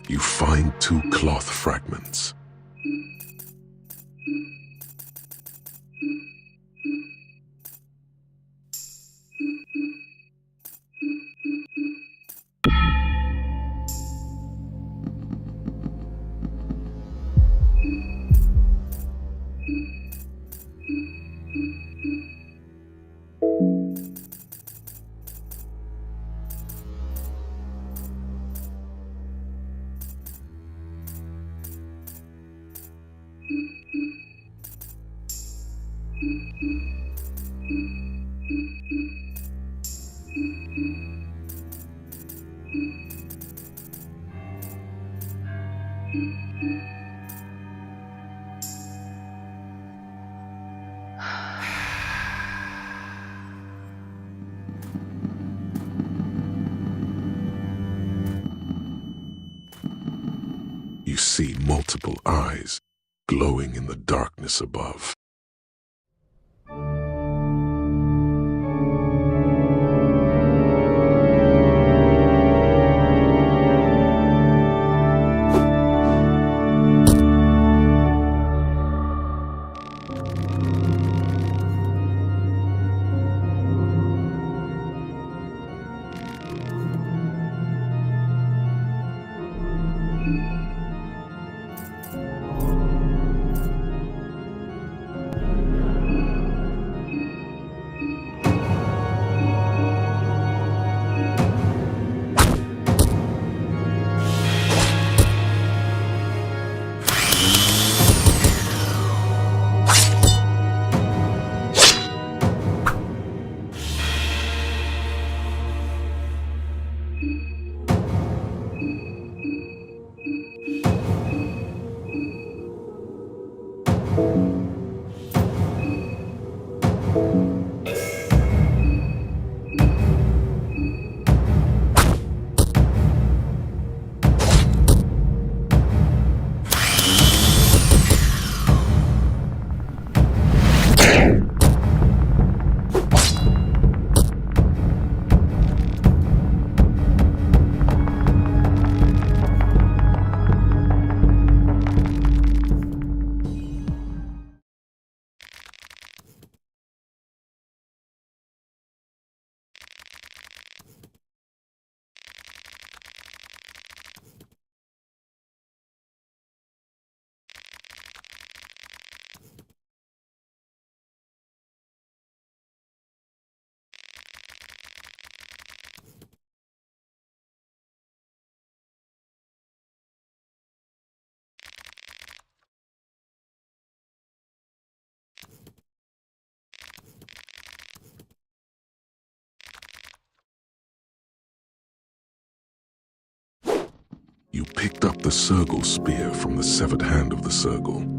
S1: You find 2 cloth fragments. You see multiple eyes glowing in the darkness above. You picked up the Sergal spear from the severed hand of the Sergal.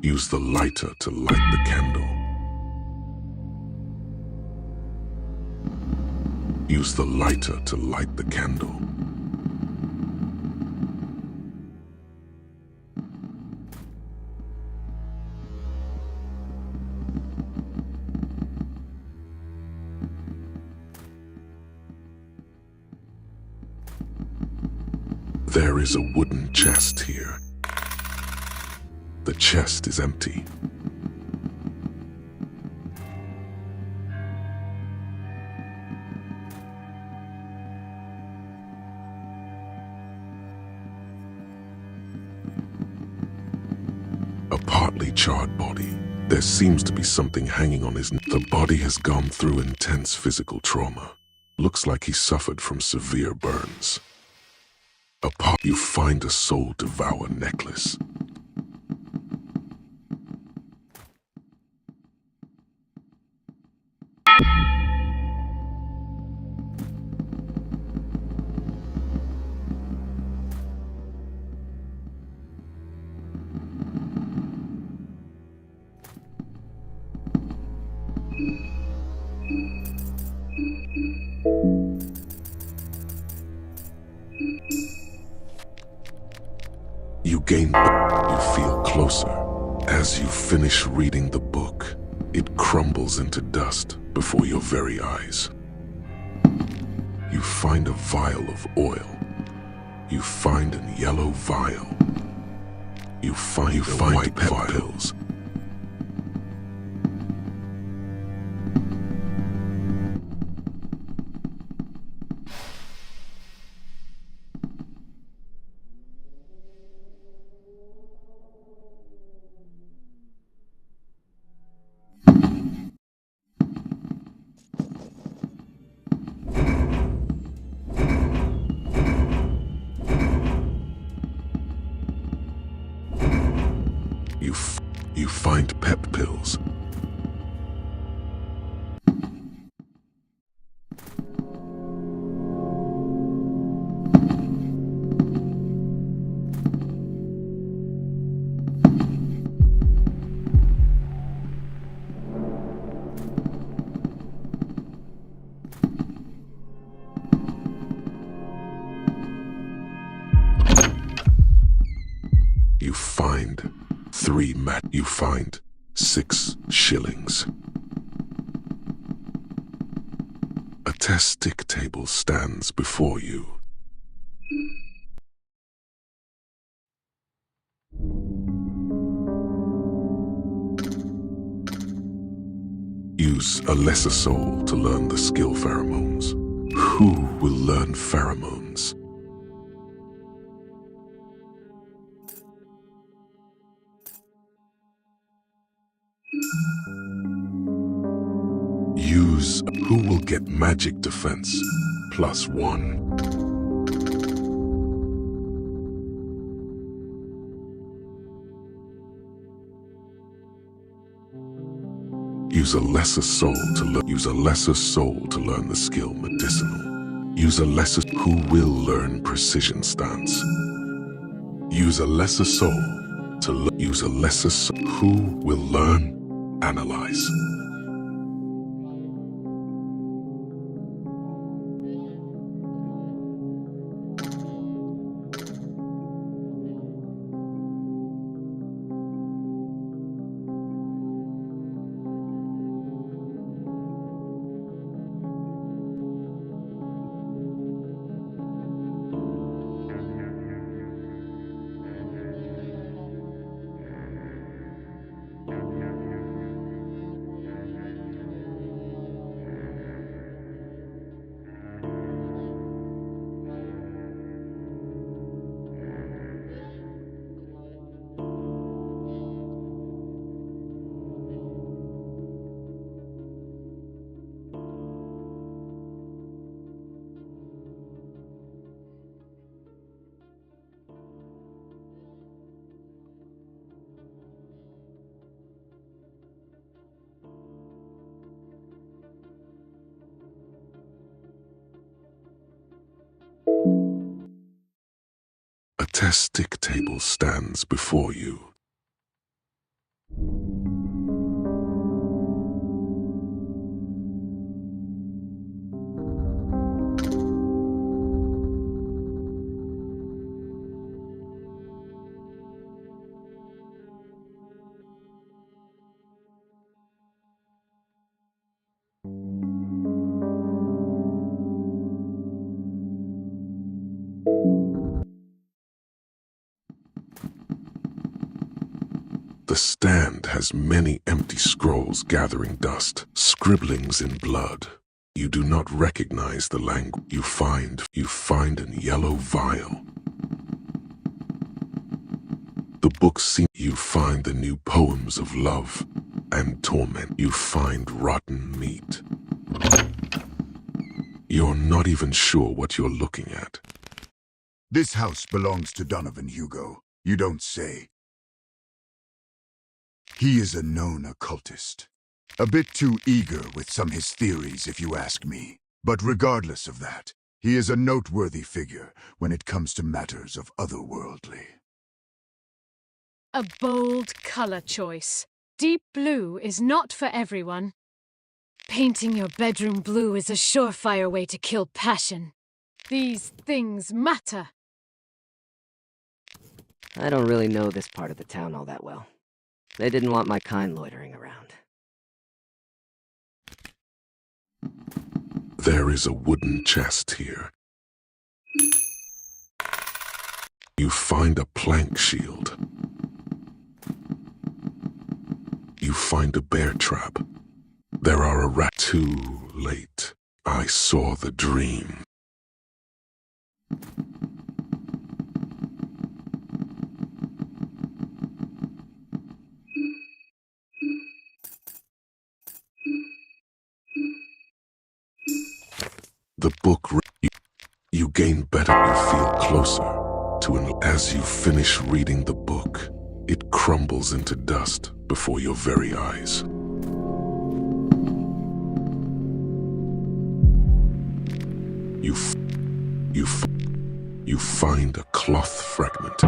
S1: Use the lighter to light the candle. Use the lighter to light the candle. There is a wooden chest here. The chest is empty. A partly charred body. There seems to be something hanging on his neck. The body has gone through intense physical trauma. Looks like he suffered from severe burns. You find a soul devour necklace. You feel closer. As you finish reading the book, it crumbles into dust before your very eyes. You find a vial of oil. You find a yellow vial. You find white vials. You find pep pills. You find 6 shillings. A test stick table stands before you. Use a lesser soul to learn the skill pheromones. Who will learn pheromones? Use who will get magic defense +1. Use a lesser soul to learn the skill medicinal. Use a lesser who will learn precision stance. Use a lesser soul to use a lesser who will learn analyze. fantastic table stands before you. The stand has many empty scrolls gathering dust, scribblings in blood. You do not recognize the language you find an yellow vial. The books seem you find the new poems of love and torment. You find rotten meat. You're not even sure what you're looking at.
S7: This house belongs to Donovan, Hugo. You don't say. He is a known occultist. A bit too eager with some his theories, if you ask me. But regardless of that, he is a noteworthy figure when it comes to matters of otherworldly.
S4: A bold color choice. Deep blue is not for everyone. Painting your bedroom blue is a surefire way to kill passion. These things matter.
S5: I don't really know this part of the town all that well. They didn't want my kind loitering around.
S1: There is a wooden chest here. You find a plank shield. You find a bear trap. There are a rat. Too late. I saw the dream. The book, you gain better, you feel closer to an. As you finish reading the book, it crumbles into dust before your very eyes. You find a cloth fragment.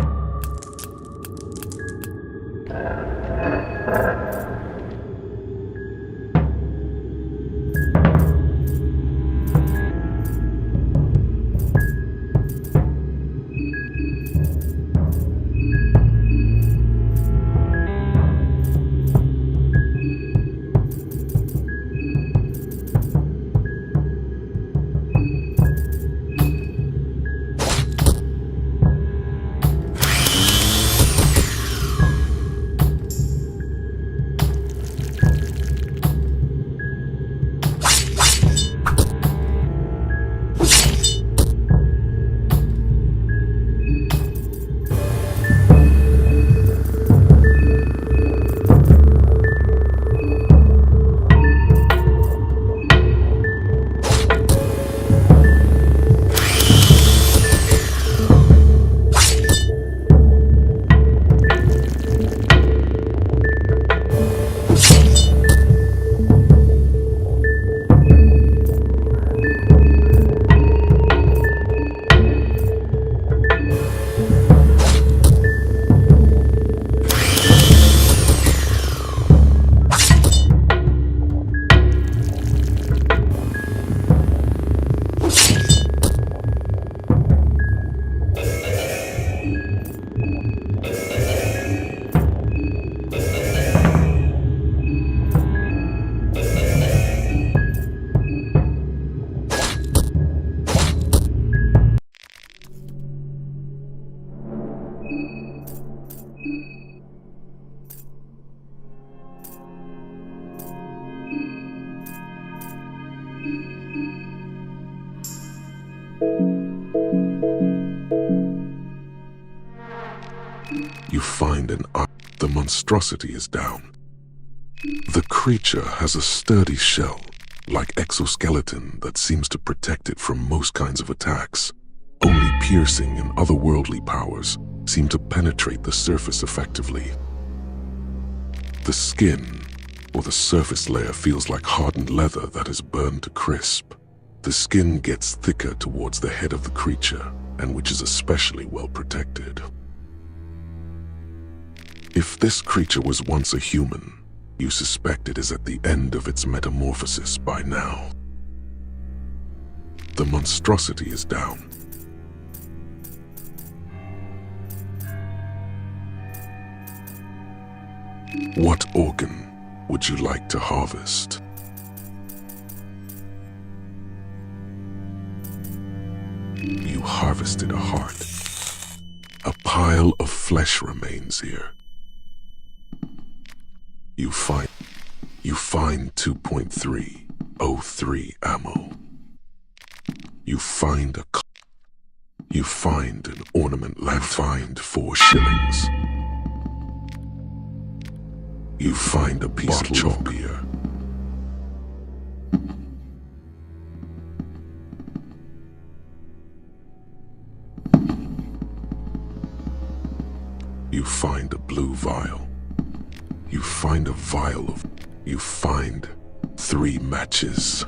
S1: You find an eye. The monstrosity is down. The creature has a sturdy shell, like exoskeleton, that seems to protect it from most kinds of attacks. Only piercing and otherworldly powers seem to penetrate the surface effectively. The skin, or the surface layer, feels like hardened leather that is burned to crisp. The skin gets thicker towards the head of the creature, and which is especially well protected. If this creature was once a human, you suspect it is at the end of its metamorphosis by now. The monstrosity is down. What organ would you like to harvest? You harvested a heart. A pile of flesh remains here. You find 2.303 ammo. You find an ornament lamp. Find 4 shillings. You find a piece of chalk here. You find a blue vial. You find a vial of... You find 3 matches.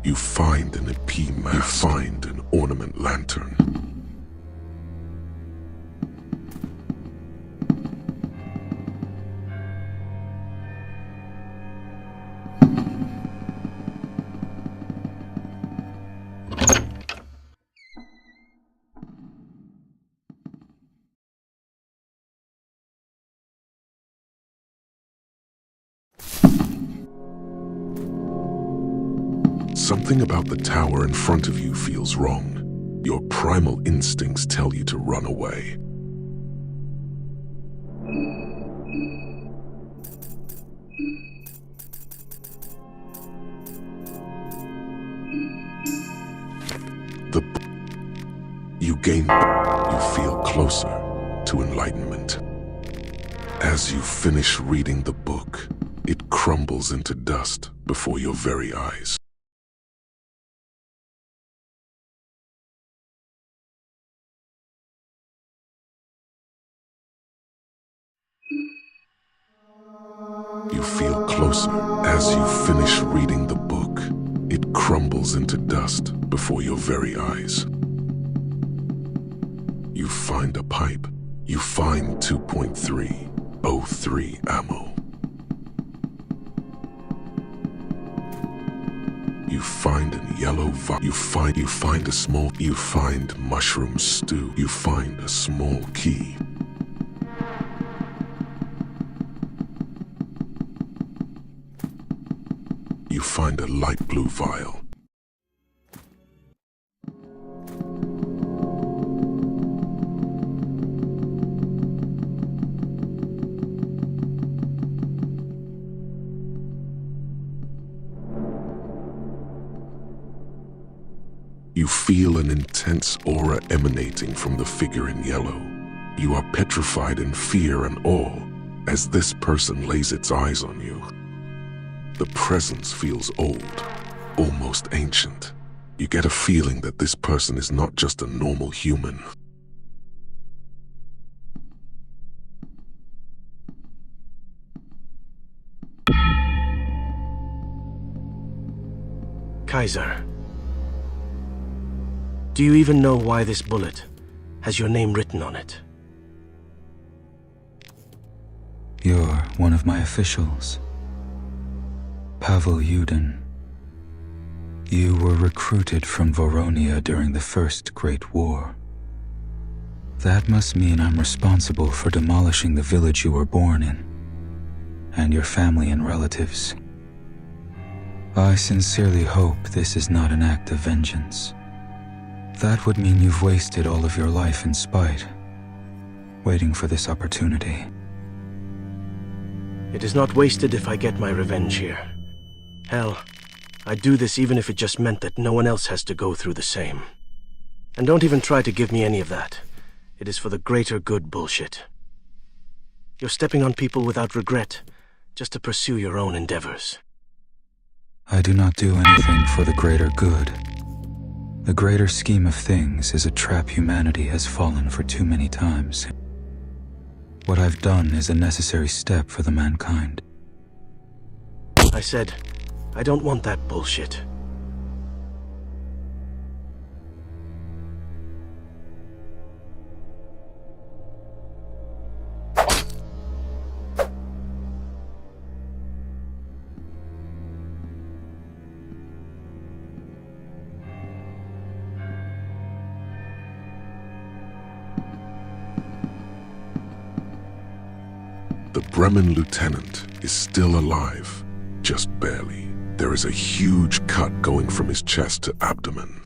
S1: You find an EP mask. You find an ornament lantern. Something about the tower in front of you feels wrong. Your primal instincts tell you to run away. You feel closer to enlightenment. As you finish reading the book, it crumbles into dust before your very eyes. You feel closer. As you finish reading the book, it crumbles into dust before your very eyes. You find a pipe. You find 2.303 ammo. You find a yellow vial. You find mushroom stew. You find a small key. You find a light blue vial. You feel an intense aura emanating from the figure in yellow. You are petrified in fear and awe as this person lays its eyes on you. The presence feels old, almost ancient. You get a feeling that this person is not just a normal human.
S10: Kaiser, do you even know why this bullet has your name written on it?
S11: You're one of my officials. Pavel Yudin. You were recruited from Voronia during the First Great War. That must mean I'm responsible for demolishing the village you were born in, and your family and relatives. I sincerely hope this is not an act of vengeance. That would mean you've wasted all of your life in spite, waiting for this opportunity.
S10: It is not wasted if I get my revenge here. Hell, I'd do this even if it just meant that no one else has to go through the same. And don't even try to give me any of that. It is for the greater good bullshit. You're stepping on people without regret, just to pursue your own endeavors.
S11: I do not do anything for the greater good. The greater scheme of things is a trap humanity has fallen for too many times. What I've done is a necessary step for the mankind.
S10: I said, I don't want that bullshit.
S1: The Bremen lieutenant is still alive, just barely. There is a huge cut going from his chest to abdomen.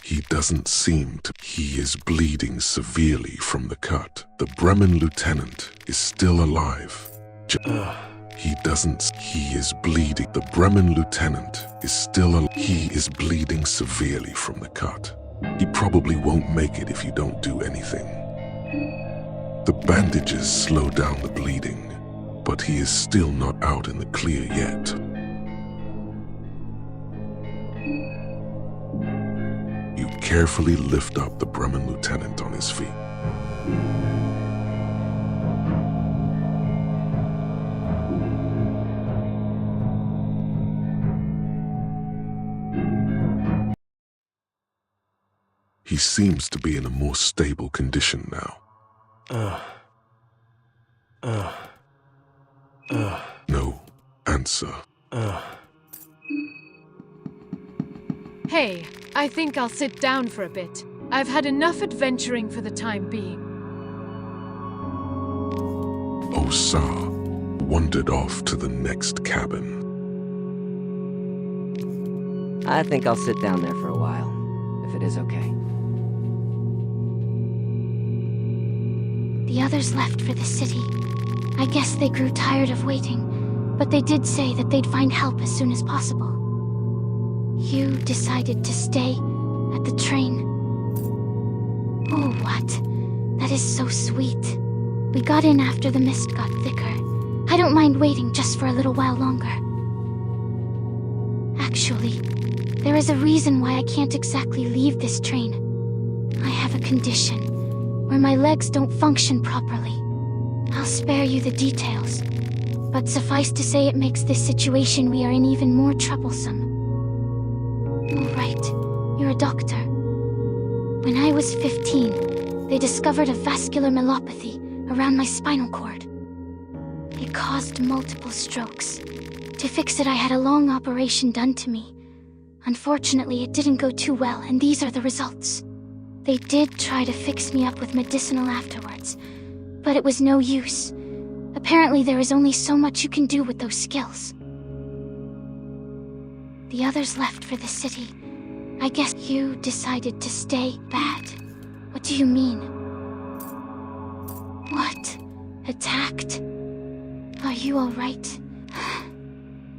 S1: He doesn't seem to. He is bleeding severely from the cut. The Bremen lieutenant is still alive. He doesn't. He is bleeding. The Bremen lieutenant is still alive. He is bleeding severely from the cut. He probably won't make it if you don't do anything. The bandages slow down the bleeding, but he is still not out in the clear yet. You carefully lift up the Bremen lieutenant on his feet. He seems to be in a more stable condition now. No answer.
S4: Hey, I think I'll sit down for a bit. I've had enough adventuring for the time being.
S1: Osar wandered off to the next cabin.
S5: I think I'll sit down there for a while, if it is okay.
S12: The others left for the city. I guess they grew tired of waiting, but they did say that they'd find help as soon as possible. You decided to stay at the train. Oh, what? That is so sweet. We got in after the mist got thicker. I don't mind waiting just for a little while longer. Actually, there is a reason why I can't exactly leave this train. I have a condition where my legs don't function properly. I'll spare you the details, but suffice to say it makes this situation we are in even more troublesome. Oh, right, you're a doctor. When I was 15, they discovered a vascular myelopathy around my spinal cord. It caused multiple strokes. To fix it, I had a long operation done to me. Unfortunately, it didn't go too well, and these are the results. They did try to fix me up with medicinal afterwards, but it was no use. Apparently, there is only so much you can do with those skills. The others left for the city. I guess you decided to stay. Bad. What do you mean? What? Attacked? Are you all right?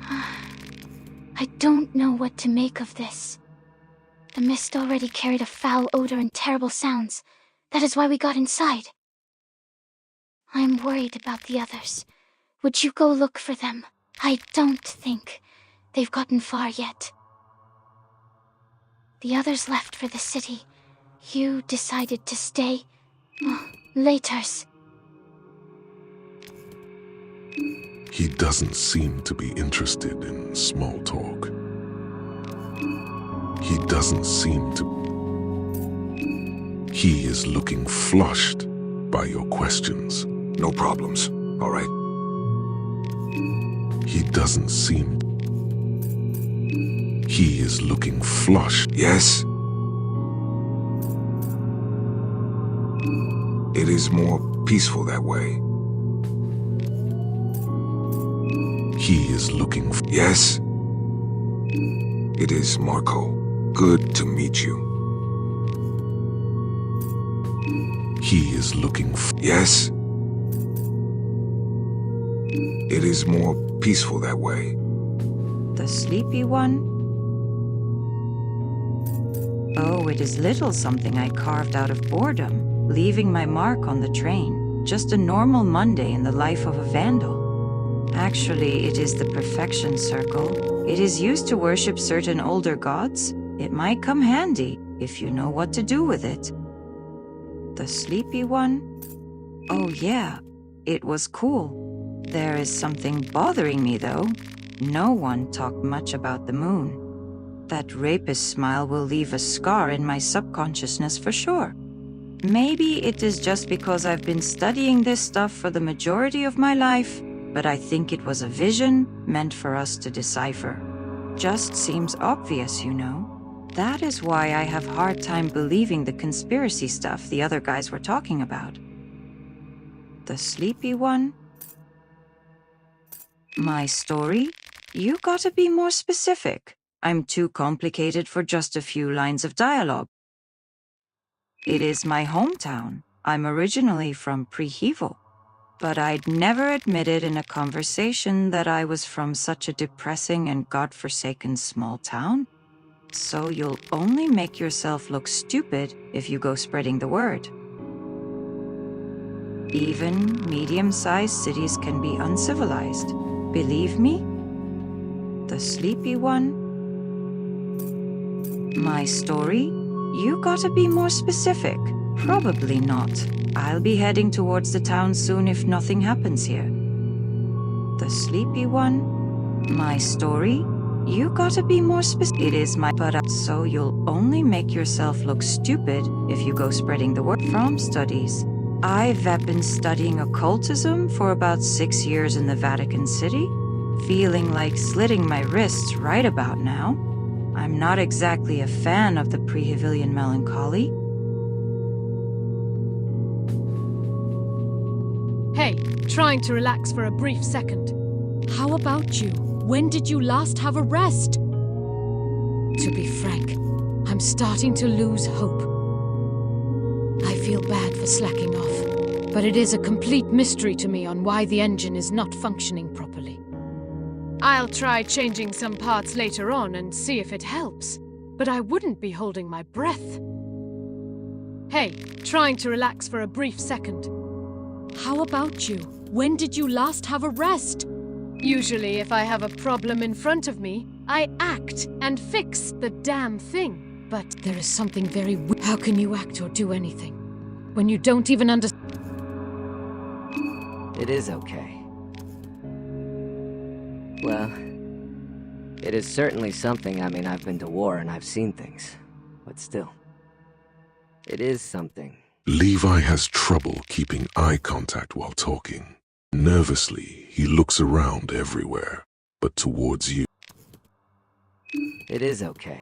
S12: I don't know what to make of this. The mist already carried a foul odor and terrible sounds. That is why we got inside. I am worried about the others. Would you go look for them? I don't think they've gotten far yet. The others left for the city. You decided to stay. Laters.
S1: He doesn't seem to be interested in small talk. He doesn't seem to. He is looking flushed by your questions.
S8: No problems, all right?
S1: He doesn't seem. He is looking flushed.
S8: Yes? It is more peaceful that way.
S1: He is looking.
S8: Yes? It is, Marco. Good to meet you.
S1: He is looking.
S8: Yes? It is more peaceful that way.
S2: The sleepy one? Oh, it is little something I carved out of boredom, leaving my mark on the train. Just a normal Monday in the life of a vandal. Actually, it is the perfection circle. It is used to worship certain older gods. It might come handy if you know what to do with it. The sleepy one? Oh yeah, it was cool. There is something bothering me though. No one talked much about the moon. That rapist smile will leave a scar in my subconsciousness for sure. Maybe it is just because I've been studying this stuff for the majority of my life, but I think it was a vision meant for us to decipher. Just seems obvious, you know. That is why I have hard time believing the conspiracy stuff the other guys were talking about. The sleepy one? My story? You gotta be more specific. I'm too complicated for just a few lines of dialogue. It is my hometown. I'm originally from Prehevel. But I'd never admitted in a conversation that I was from such a depressing and godforsaken small town. So you'll only make yourself look stupid if you go spreading the word. Even medium-sized cities can be uncivilized. Believe me? The sleepy one? My story? You gotta be more specific. Probably not. I'll be heading towards the town soon if nothing happens here. The sleepy one? My story? You gotta be more specific. It is my so you'll only make yourself look stupid if you go spreading the word. From studies. I've been studying occultism for about 6 years in the Vatican City. Feeling like slitting my wrists right about now. I'm not exactly a fan of the Prehevilian melancholy.
S4: Hey, trying to relax for a brief second. How about you? When did you last have a rest? To be frank, I'm starting to lose hope. I feel bad for slacking off, but it is a complete mystery to me on why the engine is not functioning properly. I'll try changing some parts later on and see if it helps, but I wouldn't be holding my breath. Hey, trying to relax for a brief second. How about you? When did you last have a rest? Usually, if I have a problem in front of me, I act and fix the damn thing. But there is something very weird. How can you act or do anything when you don't even understand?
S5: It is okay. Well, it is certainly something. I mean, I've been to war and I've seen things. But still, it is something.
S1: Levi has trouble keeping eye contact while talking. Nervously, he looks around everywhere, but towards you.
S5: It is okay.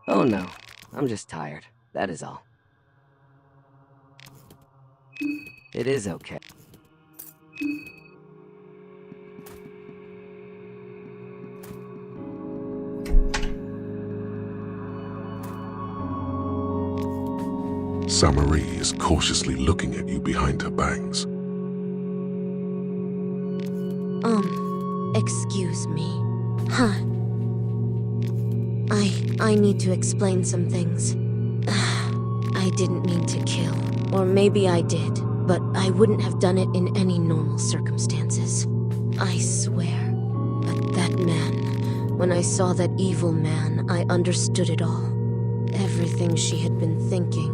S5: Oh no, I'm just tired. That is all. It is okay.
S1: Samarie is cautiously looking at you behind her bangs.
S3: Excuse me. Huh. I need to explain some things. I didn't mean to kill. Or maybe I did, but I wouldn't have done it in any normal circumstances. I swear. But that man, when I saw that evil man, I understood it all. Everything she had been thinking.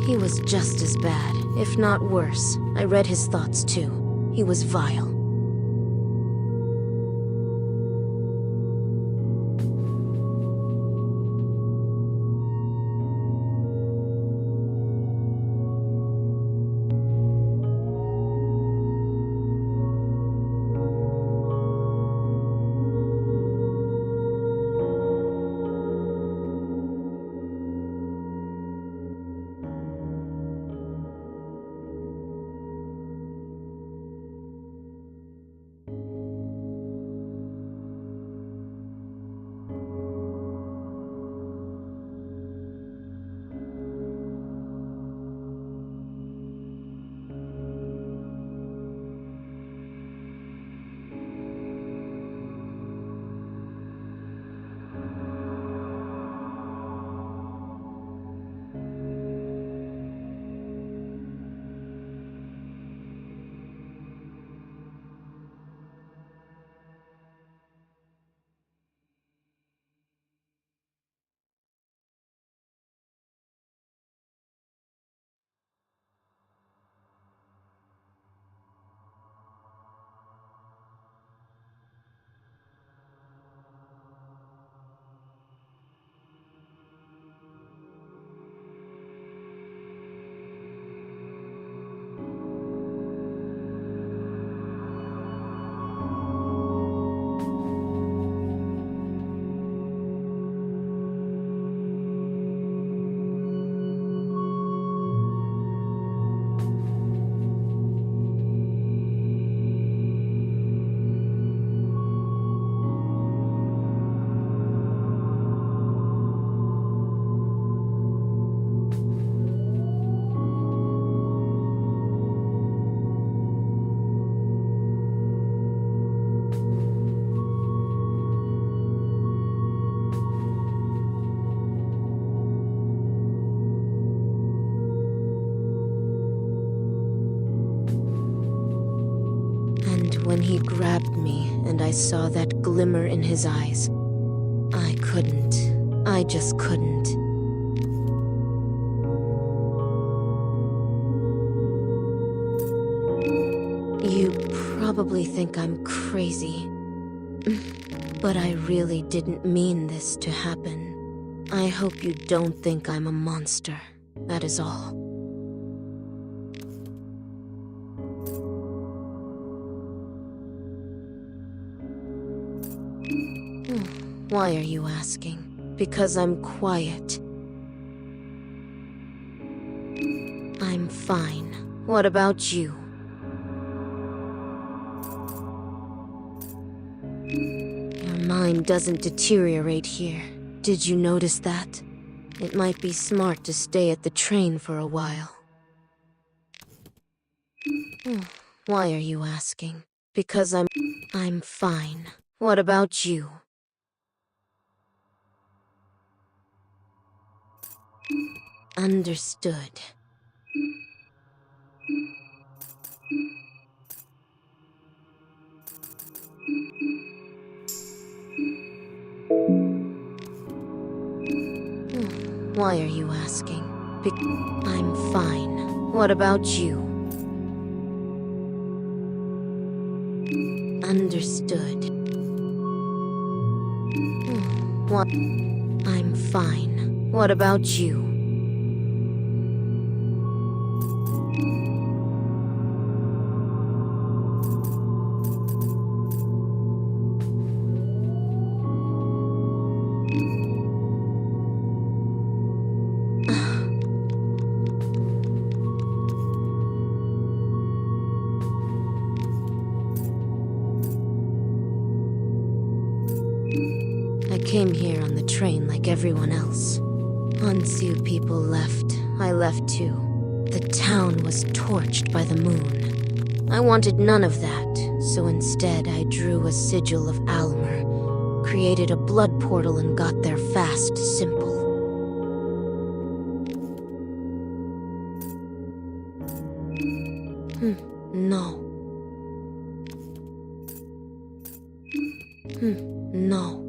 S3: He was just as bad, if not worse. I read his thoughts too. He was vile. he grabbed me and I saw that glimmer in his eyes, I couldn't. I just couldn't. You probably think I'm crazy, but I really didn't mean this to happen. I hope you don't think I'm a monster, that is all. Why are you asking? Because I'm quiet. I'm fine. What about you? Your mind doesn't deteriorate here. Did you notice that? It might be smart to stay at the train for a while. Why are you asking? Because I'm fine. What about you? Understood. Why are you asking? I'm fine. What about you? Understood. What? I'm fine. What about you? I came here on the train like everyone else. Hansu people left. I left too. The town was torched by the moon. I wanted none of that, so instead I drew a sigil of Almer, created a blood portal and got there fast, simple. No. No.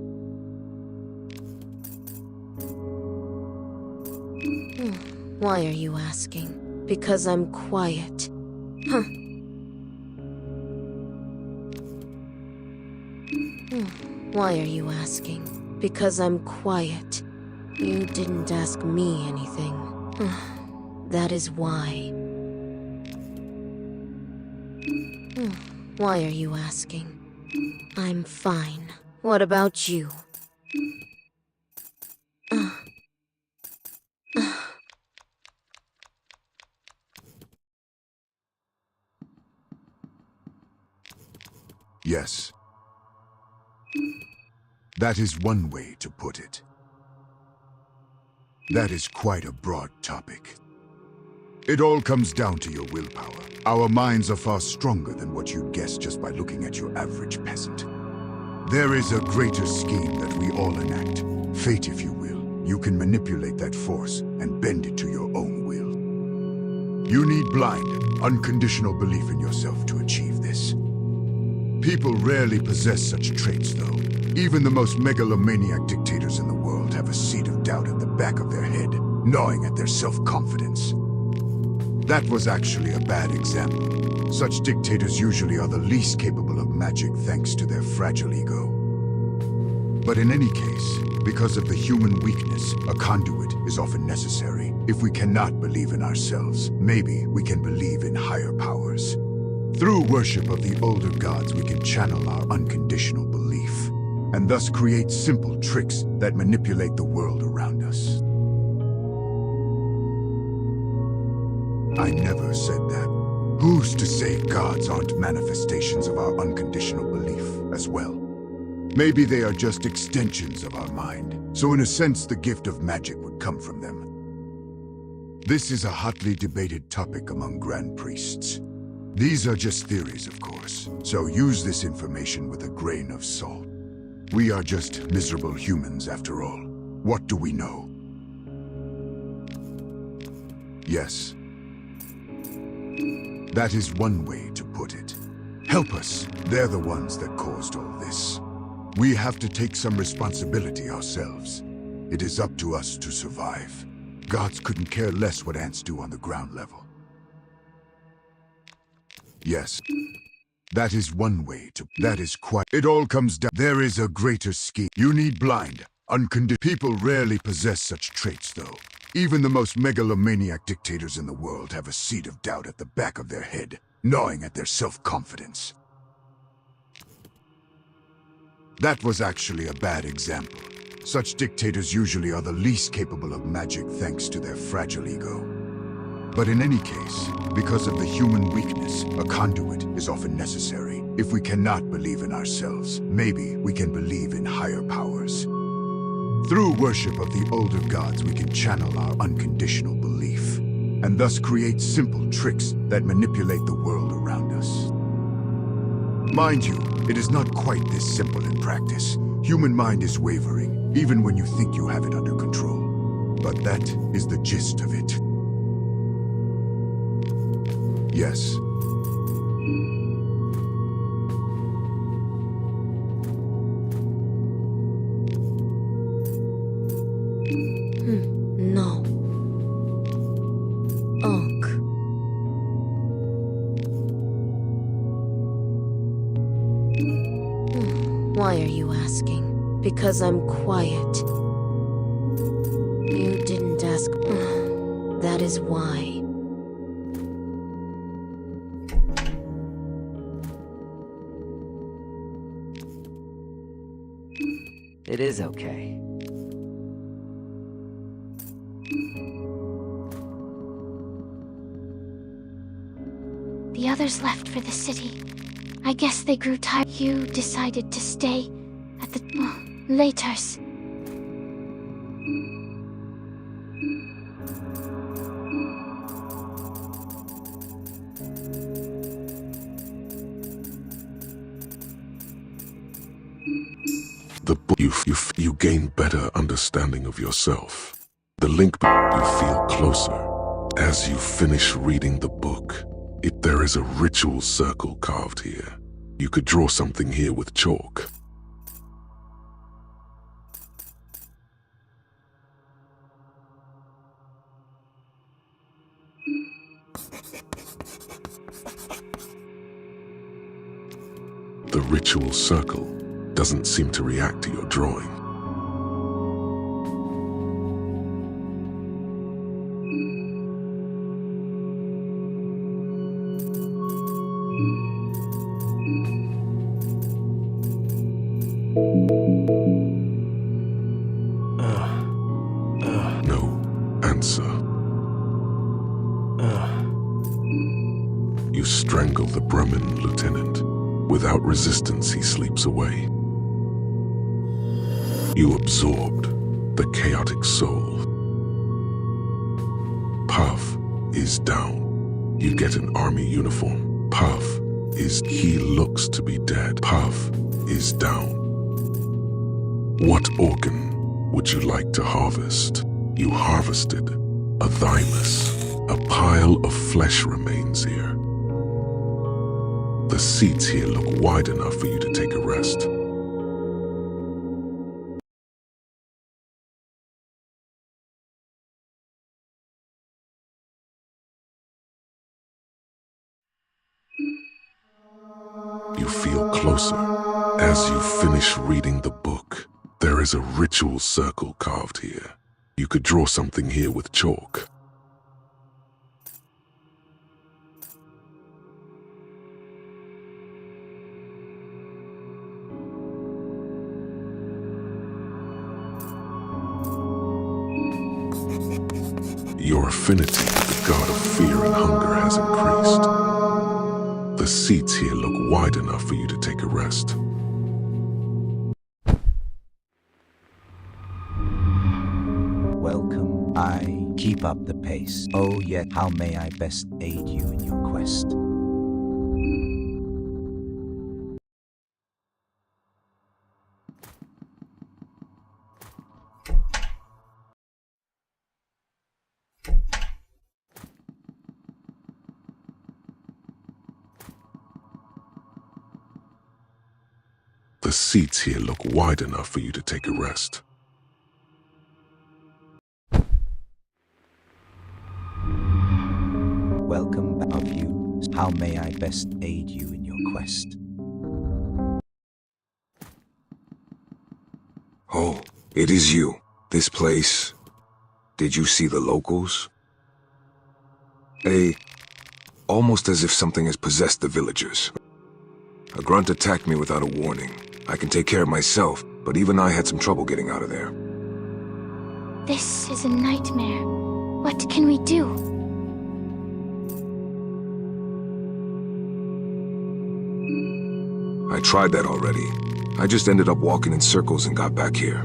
S3: Why are you asking? Because I'm quiet. Why are you asking? Because I'm quiet. You didn't ask me anything. That is why. Why are you asking? I'm fine. What about you?
S7: Yes. That is one way to put it. That is quite a broad topic. It all comes down to your willpower. Our minds are far stronger than what you'd guess just by looking at your average peasant. There is a greater scheme that we all enact. Fate, if you will. You can manipulate that force and bend it to your own will. You need blind, unconditional belief in yourself to achieve this. People rarely possess such traits, though. Even the most megalomaniac dictators in the world have a seed of doubt at the back of their head, gnawing at their self-confidence. That was actually a bad example. Such dictators usually are the least capable of magic thanks to their fragile ego. But in any case, because of the human weakness, a conduit is often necessary. If we cannot believe in ourselves, maybe we can believe in higher powers. Through worship of the older gods, we can channel our unconditional belief, and thus create simple tricks that manipulate the world around us. I never said that. Who's to say gods aren't manifestations of our unconditional belief as well? Maybe they are just extensions of our mind, so in a sense the gift of magic would come from them. This is a hotly debated topic among Grand Priests. These are just theories, of course, so use this information with a grain of salt. We are just miserable humans, after all. What do we know? Yes. That is one way to put it. Help us. They're the ones that caused all this. We have to take some responsibility ourselves. It is up to us to survive. Gods couldn't care less what ants do on the ground level. Yes. That is one way to... That is quite... It all comes down... There is a greater scheme. You need blind, unconditioned... People rarely possess such traits, though. Even the most megalomaniac dictators in the world have a seed of doubt at the back of their head, gnawing at their self-confidence. That was actually a bad example. Such dictators usually are the least capable of magic thanks to their fragile ego. But in any case, because of the human weakness, a conduit is often necessary. If we cannot believe in ourselves, maybe we can believe in higher powers. Through worship of the older gods, we can channel our unconditional belief, and thus create simple tricks that manipulate the world around us. Mind you, it is not quite this simple in practice. Human mind is wavering, even when you think you have it under control. But that is the gist of it. Yes.
S3: No. Oak. Why are you asking? Because I'm quiet. You didn't ask. That is why.
S5: It is okay.
S12: The others left for the city. I guess they grew tired. You decided to stay at the... Laters.
S1: The book you gain better understanding of yourself. The link you feel closer. As you finish reading the book, there is a ritual circle carved here. You could draw something here with chalk. The ritual circle doesn't seem to react to your drawing. No answer. You strangle the Brahmin lieutenant. Without resistance, he sleeps away. You absorbed the chaotic soul. Puff is down. You get an army uniform. Puff is... He looks to be dead. Puff is down. What organ would you like to harvest? You harvested a thymus. A pile of flesh remains here. The seats here look wide enough for you to take a rest. You feel closer. As you finish reading the book, there is a ritual circle carved here. You could draw something here with chalk. Your affinity with the god of fear and hunger has increased. The seats here look wide enough for you to take a rest.
S13: Welcome. I keep up the pace. Oh, yet how may I best aid you in your quest?
S1: seats here look wide enough for you to take a rest.
S13: Welcome back of you. How may I best aid you in your quest?
S8: Oh, it is you. This place. Did you see the locals? Almost as if something has possessed the villagers. A grunt attacked me without a warning. I can take care of myself, but even I had some trouble getting out of there.
S12: This is a nightmare. What can we do?
S8: I tried that already. I just ended up walking in circles and got back here.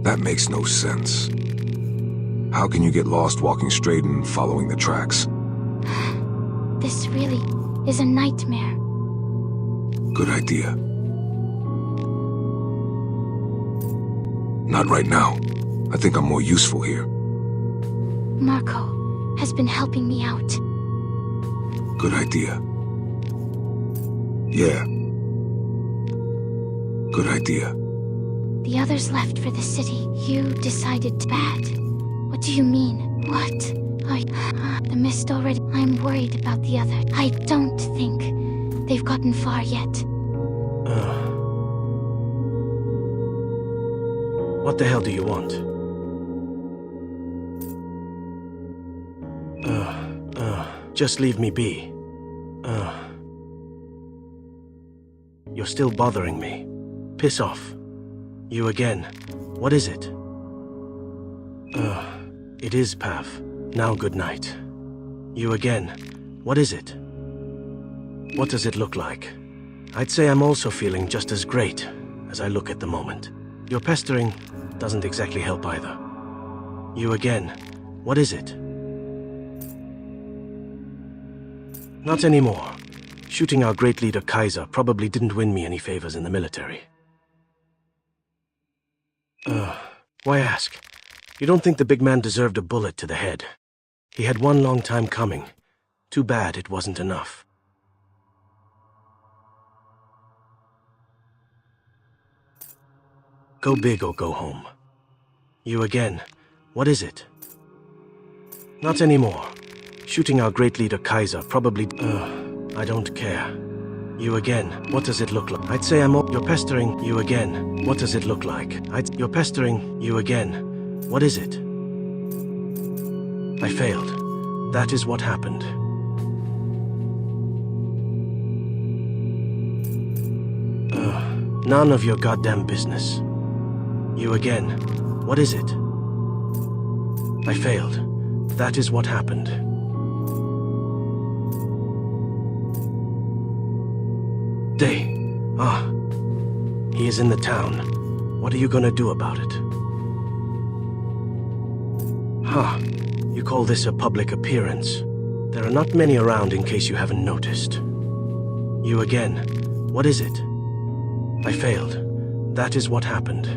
S8: That makes no sense. How can you get lost walking straight and following the tracks?
S12: This really is a nightmare.
S8: Good idea. Not right now. I think I'm more useful here.
S12: Marco has been helping me out.
S8: Good idea. Yeah. Good idea.
S12: The others left for the city. You decided to bad. What do you mean? What? The mist already. I'm worried about the other. I don't think they've gotten far yet.
S10: What the hell do you want? Just leave me be. You're still bothering me. Piss off. You again. What is it? It is Pav. Now good night. You again. What is it? What does it look like? I'd say I'm also feeling just as great as I look at the moment. Your pestering doesn't exactly help either. You again. What is it? Not anymore. Shooting our great leader Kaiser probably didn't win me any favors in the military. Why ask? You don't think the big man deserved a bullet to the head? He had one long time coming. Too bad it wasn't enough. Go big or go home. You again. What is it? Not anymore. Shooting our great leader Kaiser probably... I don't care. You again. What does it look like? I'd say You're pestering. You again. What does it look like? You're pestering. You again. What is it? I failed. That is what happened. None of your goddamn business. You again. What is it? I failed. That is what happened. Day. He is in the town. What are you gonna do about it? You call this a public appearance? There are not many around in case you haven't noticed. You again. What is it? I failed. That is what happened.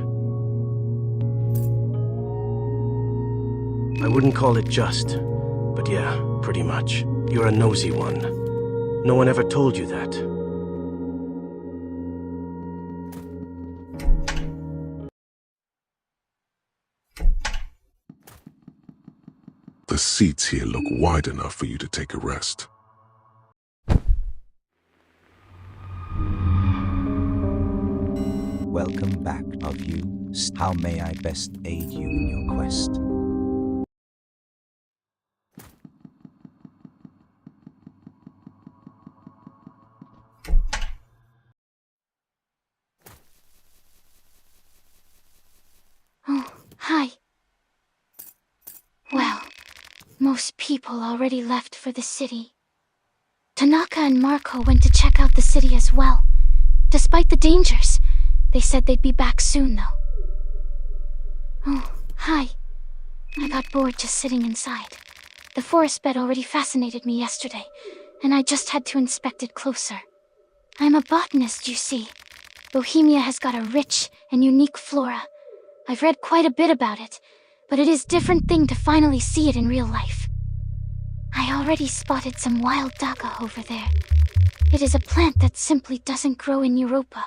S10: I wouldn't call it just, but yeah, pretty much. You're a nosy one. No one ever told you that.
S1: The seats here look wide enough for you to take a rest.
S13: Welcome back of you. How may I best aid you in your quest?
S12: Oh, hi. Well, most people already left for the city. Tanaka and Marco went to check out the city as well. Despite the dangers, they said they'd be back soon, though. Oh, hi. I got bored just sitting inside. The forest bed already fascinated me yesterday, and I just had to inspect it closer. I'm a botanist, you see. Bohemia has got a rich and unique flora. I've read quite a bit about it, but it is a different thing to finally see it in real life. I already spotted some wild daga over there. It is a plant that simply doesn't grow in Europa.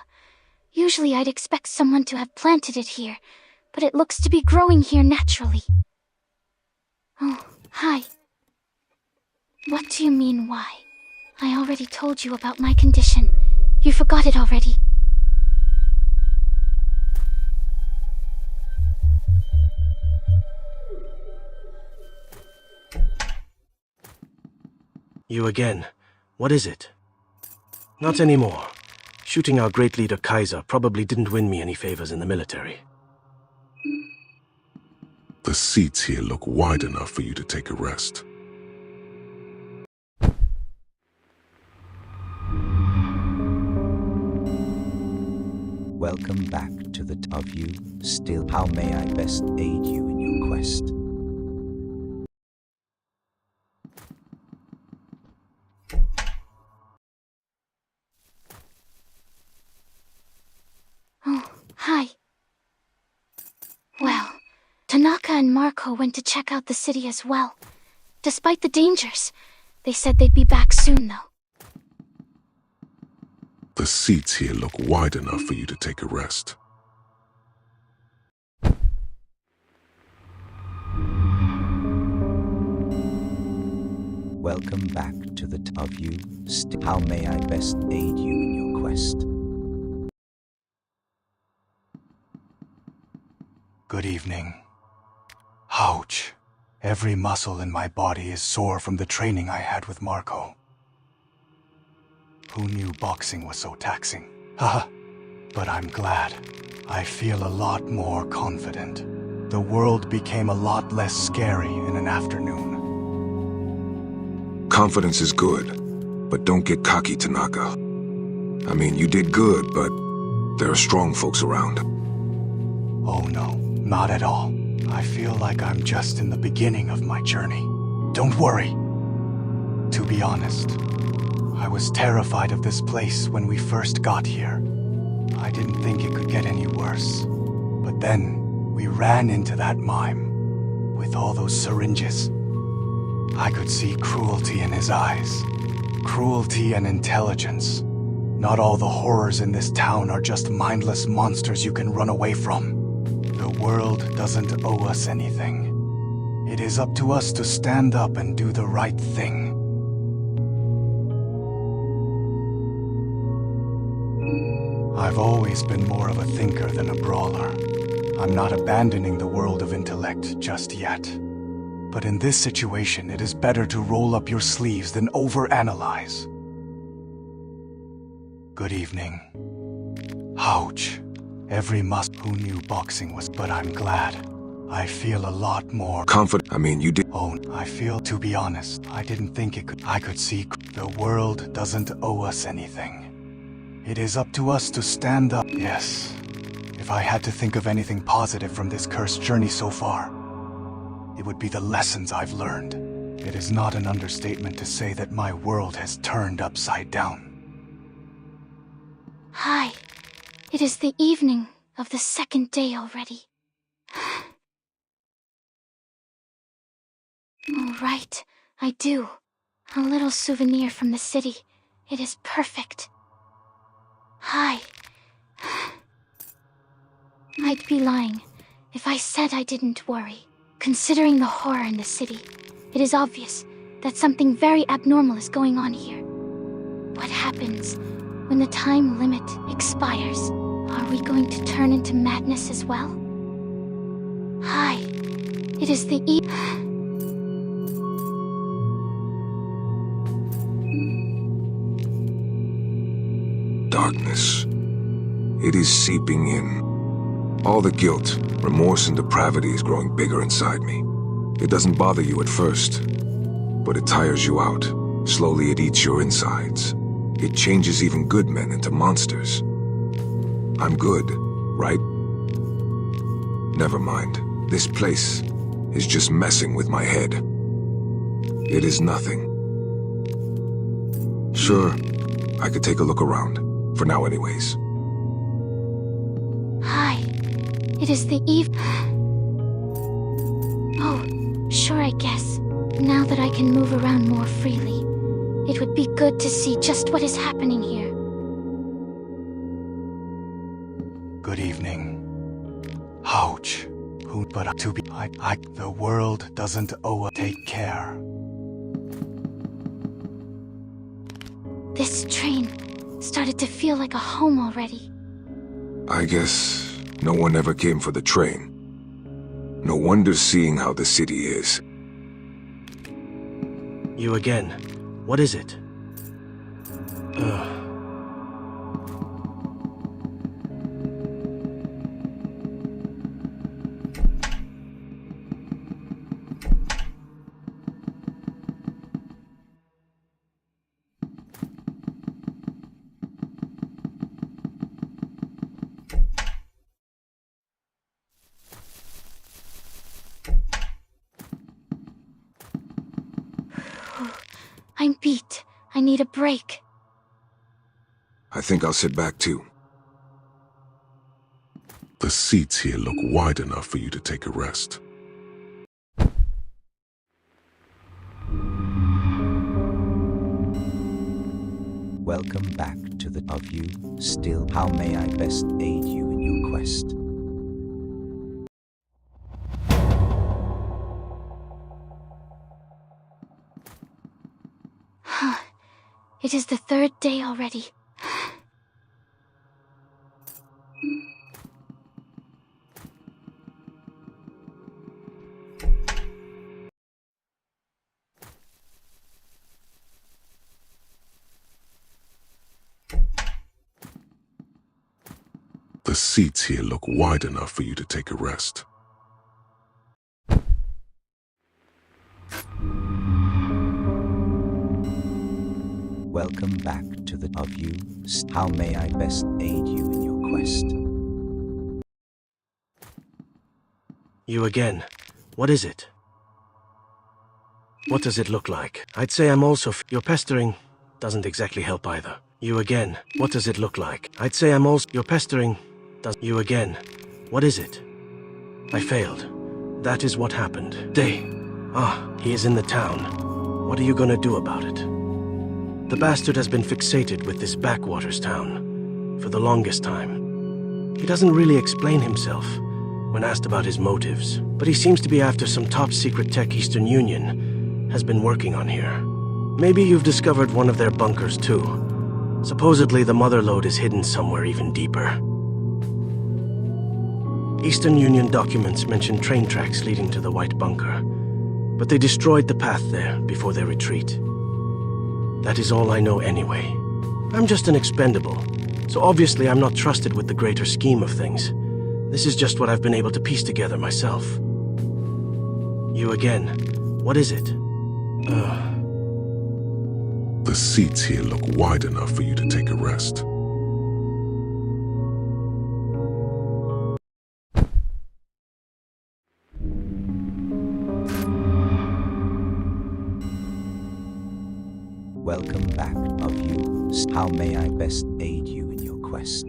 S12: Usually I'd expect someone to have planted it here, but it looks to be growing here naturally. Oh, hi. What do you mean, why? I already told you about my condition. You forgot it already.
S10: You again. What is it? Not anymore. Shooting our great leader Kaiser probably didn't win me any favors in the military.
S1: The seats here look wide enough for you to take a rest.
S13: Welcome back to the of you. Still, how may I best aid you in your quest?
S12: Oh, hi. Well, Tanaka and Marco went to check out the city as well. Despite the dangers, they said they'd be back soon, though.
S1: The seats here look wide enough for you to take a rest.
S13: Welcome back to the of you. Still, how may I best aid you in your quest?
S9: Good evening. Ouch. Every muscle in my body is sore from the training I had with Marco. Who knew boxing was so taxing? Haha. But I'm glad. I feel a lot more confident. The world became a lot less scary in an afternoon.
S8: Confidence is good, but don't get cocky, Tanaka. I mean, you did good, but there are strong folks around.
S9: Oh no, not at all. I feel like I'm just in the beginning of my journey. Don't worry. To be honest, I was terrified of this place when we first got here. I didn't think it could get any worse. But then, we ran into that mime, with all those syringes. I could see cruelty in his eyes. Cruelty and intelligence. Not all the horrors in this town are just mindless monsters you can run away from. The world doesn't owe us anything. It is up to us to stand up and do the right thing. I've always been more of a thinker than a brawler. I'm not abandoning the world of intellect just yet. But in this situation, it is better to roll up your sleeves than overanalyze. Good evening. Ouch. Every who knew boxing was, but I'm glad. I feel a lot more
S8: confident. I mean, you did.
S9: Oh, I feel, to be honest, I didn't think I could see. The world doesn't owe us anything. It is up to us to stand up. Yes. If I had to think of anything positive from this cursed journey so far, it would be the lessons I've learned. It is not an understatement to say that my world has turned upside down.
S12: Hi. It is the evening of the second day already. Oh, right. I do. A little souvenir from the city. It is perfect. Hi. I'd be lying if I said I didn't worry. Considering the horror in the city, it is obvious that something very abnormal is going on here. What happens when the time limit expires? Are we going to turn into madness as well? Hi. It is the
S8: Darkness. It is seeping in. All the guilt, remorse, and depravity is growing bigger inside me. It doesn't bother you at first, but it tires you out. Slowly it eats your insides. It changes even good men into monsters. I'm good, right? Never mind. This place is just messing with my head. It is nothing. Sure, I could take a look around. For now anyways.
S12: Hi. It is the Oh, sure, I guess. Now that I can move around more freely, it would be good to see just what is happening here.
S9: Ouch. Who but to be the world doesn't owe a take care.
S12: This train started to feel like a home already.
S8: I guess no one ever came for the train. No wonder seeing how the city is.
S10: You again. What is it?
S12: I'm beat. I need a break.
S8: I think I'll sit back too.
S1: The seats here look wide enough for you to take a rest.
S13: Welcome back to the of you. Still, how may I best aid you in your quest?
S12: It is the third day already.
S1: The seats here look wide enough for you to take a rest.
S13: Welcome back to the of you. How may I best aid you in your quest?
S10: You again. What is it? What does it look like? I'd say I'm also your pestering doesn't exactly help either. You again. What does it look like? I'd say I'm also your pestering does you again. What is it? I failed. That is what happened. He is in the town. What are you gonna do about it? The bastard has been fixated with this backwaters town for the longest time. He doesn't really explain himself when asked about his motives, but he seems to be after some top-secret tech Eastern Union has been working on here. Maybe you've discovered one of their bunkers too. Supposedly the mother lode is hidden somewhere even deeper. Eastern Union documents mention train tracks leading to the White Bunker, but they destroyed the path there before their retreat. That is all I know anyway. I'm just an expendable, so obviously I'm not trusted with the greater scheme of things. This is just what I've been able to piece together myself. You again. What is it?
S1: The seats here look wide enough for you to take a rest.
S13: Welcome back of you. How may I best aid you in your quest?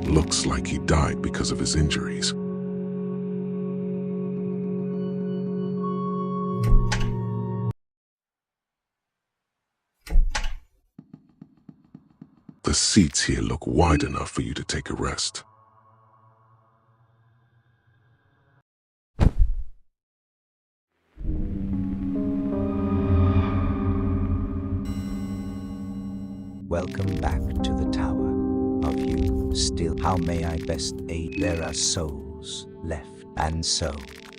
S1: Looks like he died because of his injuries. The seats here look wide enough for you to take a rest.
S13: Welcome back to the tower of you. Still, how may I best aid? There are souls left, and so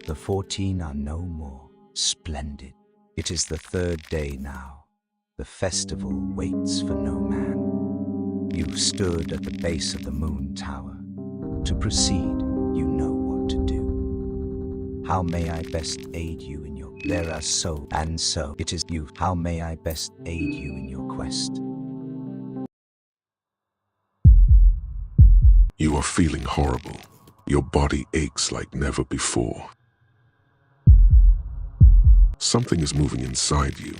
S13: the 14 are no more. Splendid. It is the third day now. The festival waits for no man. You stood at the base of the moon tower. To proceed, you know what to do. How may I best aid you in your... There are souls, and so it is you. How may I best aid you in your quest?
S1: You are feeling horrible. Your body aches like never before. Something is moving inside you.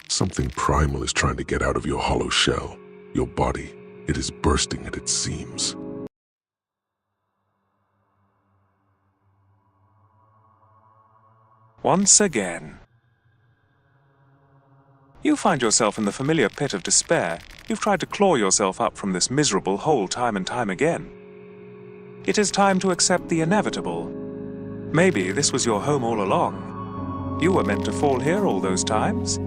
S1: Something primal is trying to get out of your hollow shell. Your body, it is bursting at its seams.
S6: Once again. You find yourself in the familiar pit of despair. You've tried to claw yourself up from this miserable hole time and time again. It is time to accept the inevitable. Maybe this was your home all along. You were meant to fall here all those times.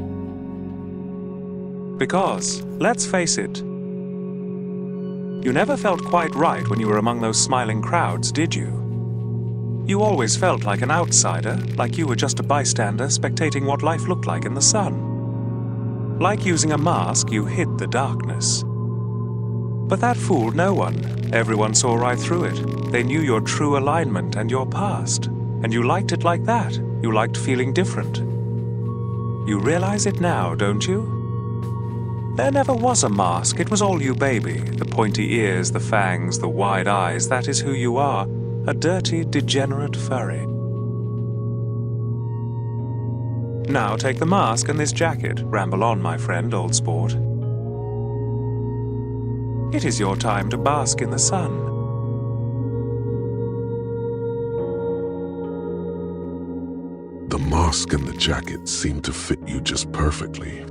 S6: Because, let's face it, you never felt quite right when you were among those smiling crowds, did you? You always felt like an outsider, like you were just a bystander spectating what life looked like in the sun. Like using a mask, you hid the darkness. But that fooled no one. Everyone saw right through it. They knew your true alignment and your past. And you liked it like that. You liked feeling different. You realize it now, don't you? There never was a mask. It was all you, baby. The pointy ears, the fangs, the wide eyes. That is who you are. A dirty, degenerate furry. Now take the mask and this jacket. Ramble on, my friend, old sport. It is your time to bask in the sun.
S1: The mask and the jacket seem to fit you just perfectly.